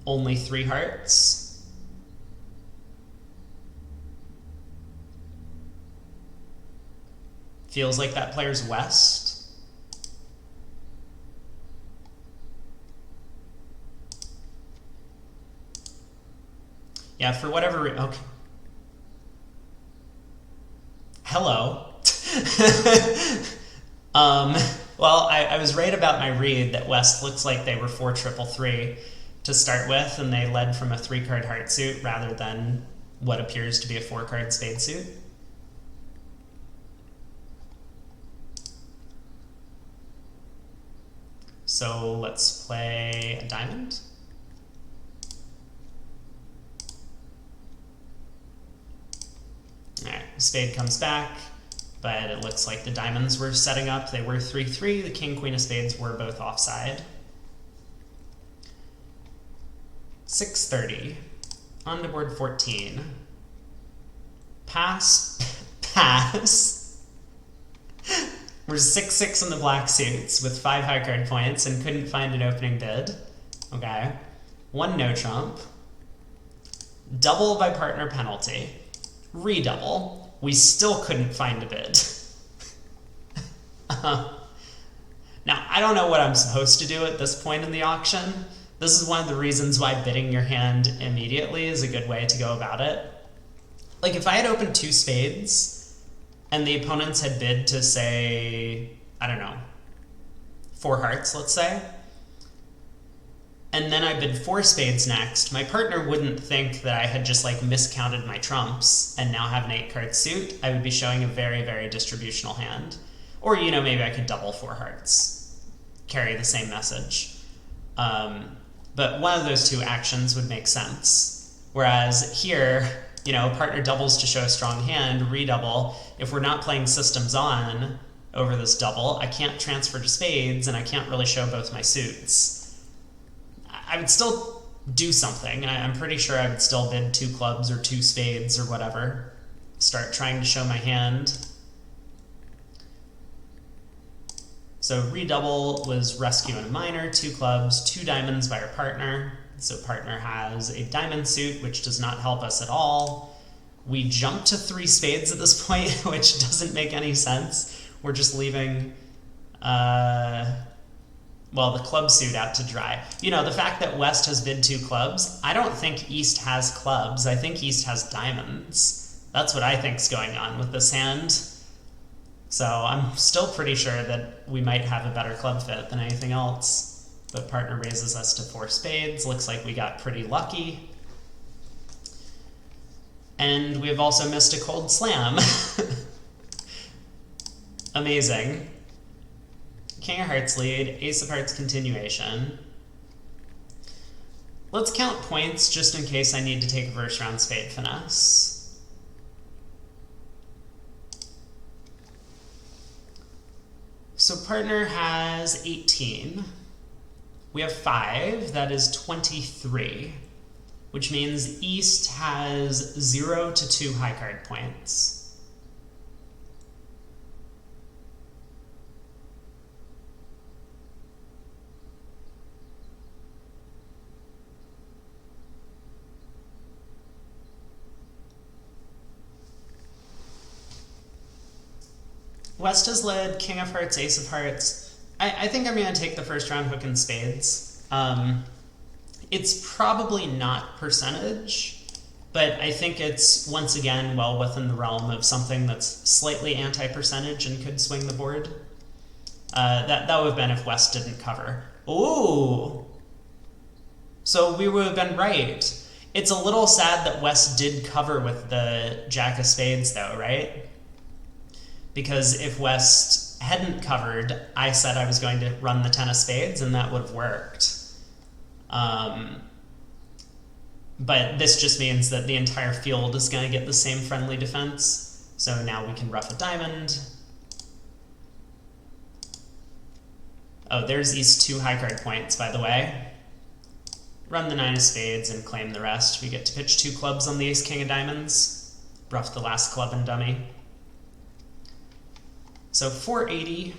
only 3 hearts. Feels like that player's West. Yeah, for whatever reason. Okay. Hello. Well, I was right about my read that West looks like they were 4 triple 3 to start with, and they led from a 3-card heart suit rather than what appears to be a 4-card spade suit. So let's play a diamond. All right, spade comes back, but it looks like the diamonds were setting up. They were 3-3. The King, Queen of Spades were both offside. 6:30. On to board 14. Pass, pass. We're 6-6 in the black suits with 5 high card points and couldn't find an opening bid. Okay. 1 no trump. Double by partner penalty. Redouble. We still couldn't find a bid. Now, I don't know what I'm supposed to do at this point in the auction. This is one of the reasons why bidding your hand immediately is a good way to go about it. Like, if I had opened 2 spades and the opponents had bid to, say, I don't know, 4 hearts, let's say, and then I bid 4 spades next, my partner wouldn't think that I had just like miscounted my trumps and now have an 8-card suit. I would be showing a very, very distributional hand. Or, you know, maybe I could double 4 hearts, carry the same message. But one of those 2 actions would make sense. Whereas here, you know, partner doubles to show a strong hand, redouble. If we're not playing systems on over this double, I can't transfer to spades and I can't really show both my suits. I would still do something. I'm pretty sure I would still bid 2 clubs or 2 spades or whatever. Start trying to show my hand. So redouble was rescue and a minor, 2 clubs, 2 diamonds by our partner. So partner has a diamond suit, which does not help us at all. We jump to 3 spades at this point, which doesn't make any sense. We're just leaving, well, the club suit out to dry. You know, the fact that West has bid 2 clubs, I don't think East has clubs. I think East has diamonds. That's what I think's going on with this hand. So I'm still pretty sure that we might have a better club fit than anything else. But partner raises us to 4 spades. Looks like we got pretty lucky. And we've also missed a cold slam. Amazing. King of Hearts lead, Ace of Hearts continuation. Let's count points just in case I need to take a first round spade finesse. So partner has 18. We have 5, that is 23, which means East has 0 to 2 high card points. West has led King of Hearts, Ace of Hearts. I think I'm going to take the first round hook and spades. It's probably not percentage, but I think it's, once again, well within the realm of something that's slightly anti-percentage and could swing the board. That would have been if West didn't cover. Ooh! So we would have been right. It's a little sad that West did cover with the Jack of Spades, though, right? Because if West hadn't covered, I said I was going to run the 10 of spades, and that would have worked. But this just means that the entire field is going to get the same friendly defense. So now we can ruff a diamond. Oh, there's these 2 high card points, by the way. Run the 9 of spades and claim the rest. We get to pitch 2 clubs on the ace king of diamonds. Ruff the last club and dummy. So 480.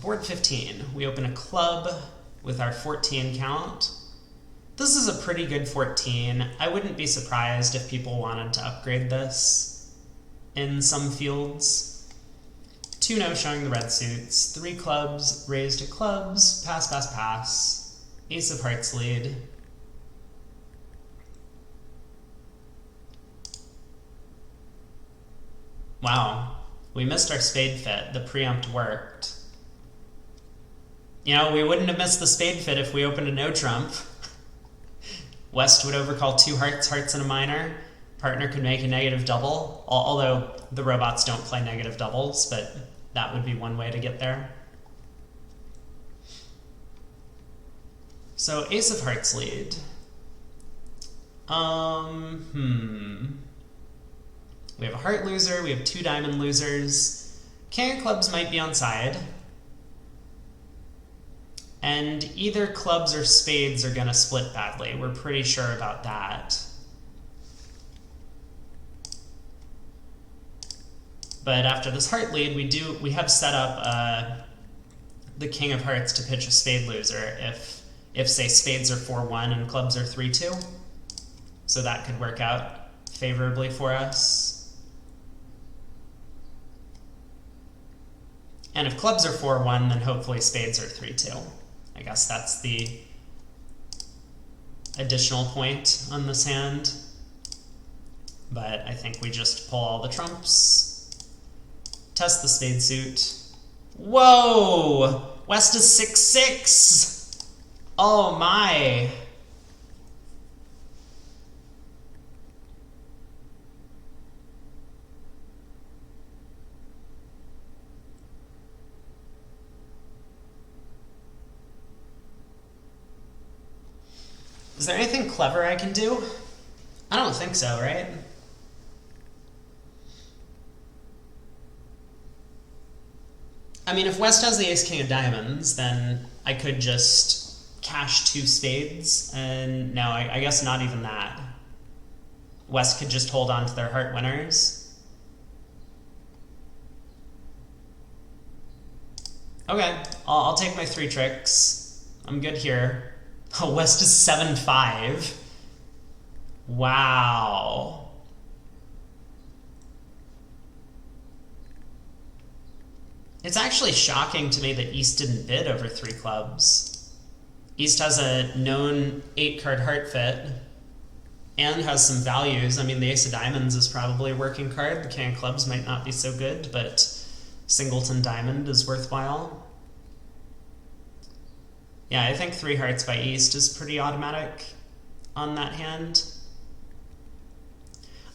Board 15. We open a club with our 14 count. This is a pretty good 14. I wouldn't be surprised if people wanted to upgrade this in some fields. 2-0 showing the red suits. 3 clubs, raise to clubs, pass, pass, pass. Ace of Hearts lead. Wow, we missed our spade fit. The preempt worked. You know, we wouldn't have missed the spade fit if we opened a no trump. West would overcall 2 hearts, hearts and a minor. Partner could make a negative double, although the robots don't play negative doubles, but that would be one way to get there. So Ace of Hearts lead. We have a heart loser, we have 2 diamond losers. King of clubs might be on side. And either clubs or spades are going to split badly. We're pretty sure about that. But after this heart lead, we have set up the King of Hearts to pitch a spade loser if say spades are 4-1 and clubs are 3-2. So that could work out favorably for us. And if clubs are 4-1, then hopefully spades are 3-2. I guess that's the additional point on this hand. But I think we just pull all the trumps, test the spade suit, Whoa! West is 6-6! Oh my! Is there anything clever I can do? I don't think so, right? I mean, if West has the ace-king of diamonds, then I could just cash 2 spades, and no, I guess not even that. West could just hold on to their heart winners. Okay, I'll take my 3 tricks. I'm good here. Oh, West is 7-5. Wow. It's actually shocking to me that East didn't bid over 3 clubs. East has a known 8-card heart fit and has some values. I mean, the ace of diamonds is probably a working card. The king of clubs might not be so good, but singleton diamond is worthwhile. Yeah, I think 3 hearts by East is pretty automatic on that hand.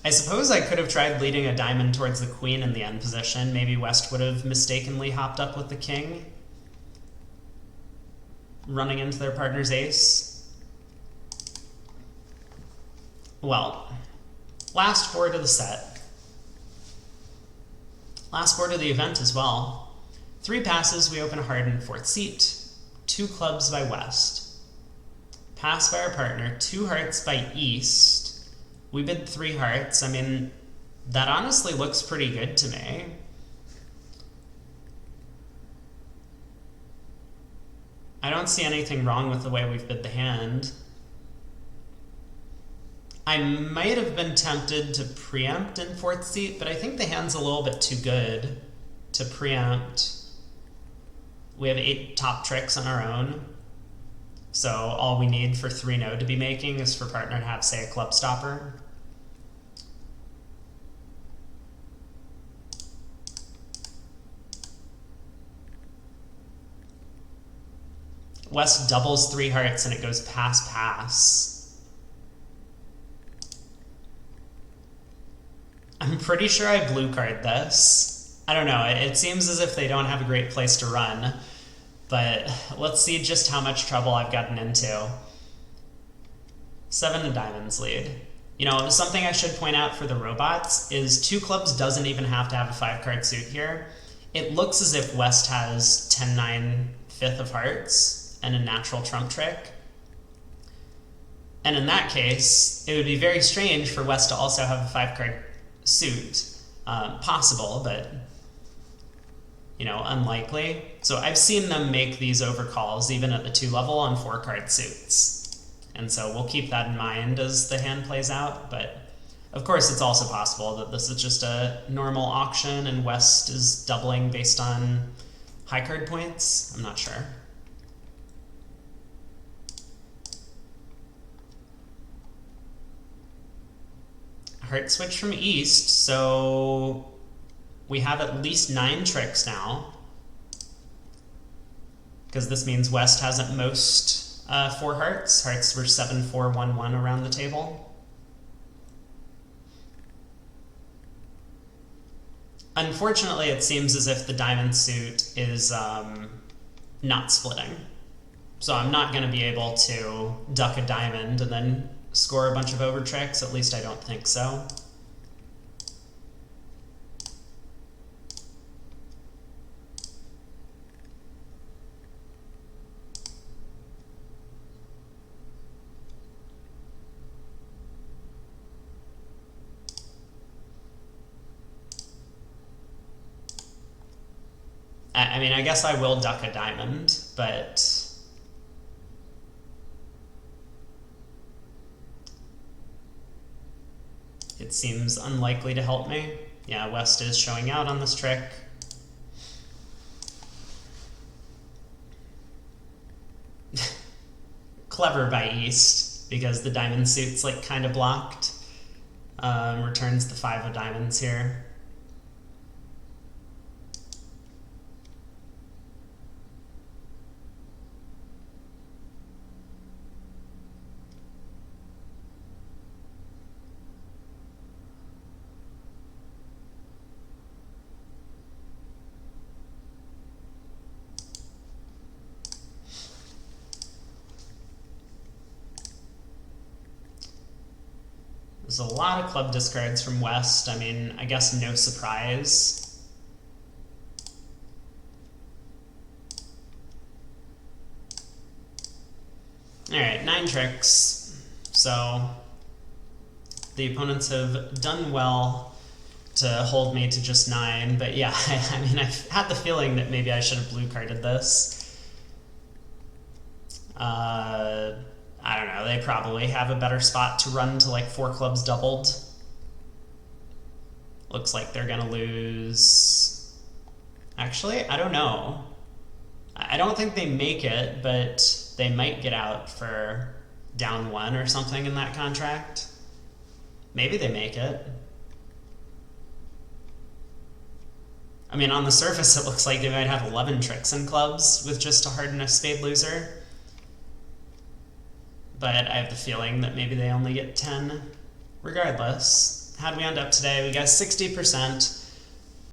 I suppose I could have tried leading a diamond towards the queen in the end position. Maybe West would have mistakenly hopped up with the king, running into their partner's ace. Well, last board of the set. Last board of the event as well. 3 passes, we open a heart in 4th seat. 2 clubs by West. Pass by our partner, 2 hearts by East. We bid 3 hearts. I mean, that honestly looks pretty good to me. I don't see anything wrong with the way we've bid the hand. I might have been tempted to preempt in 4th seat, but I think the hand's a little bit too good to preempt. We have 8 top tricks on our own. So all we need for 3-no to be making is for partner to have, say, a club stopper. West doubles 3 hearts and it goes pass. I'm pretty sure I blue card this. I don't know, it seems as if they don't have a great place to run, but let's see just how much trouble I've gotten into. 7 of diamonds lead. You know, something I should point out for the robots is 2 clubs doesn't even have to have a 5-card suit here. It looks as if West has 10-9 5th of hearts and a natural trump trick. And in that case, it would be very strange for West to also have a 5-card suit. Possible, but, you know, unlikely. So I've seen them make these overcalls even at the 2 level on 4-card suits. And so we'll keep that in mind as the hand plays out. But of course, it's also possible that this is just a normal auction and West is doubling based on high card points. I'm not sure. Heart switch from East, so we have at least 9 tricks now, because this means West has at most 4 hearts. Hearts were 7, 4, 1, 1 around the table. Unfortunately, it seems as if the diamond suit is not splitting, so I'm not going to be able to duck a diamond and then score a bunch of over tricks. At least I don't think so. I mean, I guess I will duck a diamond, but it seems unlikely to help me. Yeah, West is showing out on this trick. Clever by East, because the diamond suit's like kind of blocked. Returns the 5 of diamonds here. There's a lot of club discards from West. I mean, I guess no surprise. Alright, 9 tricks. So the opponents have done well to hold me to just 9, but yeah, I mean, I've had the feeling that maybe I should have blue carded this. I don't know, they probably have a better spot to run to like 4 clubs doubled. Looks like they're gonna lose. Actually, I don't know. I don't think they make it, but they might get out for down 1 or something in that contract. Maybe they make it. I mean, on the surface, it looks like they might have 11 tricks in clubs with just a hard enough spade loser. But I have the feeling that maybe they only get 10. Regardless, how'd we end up today? We got 60%.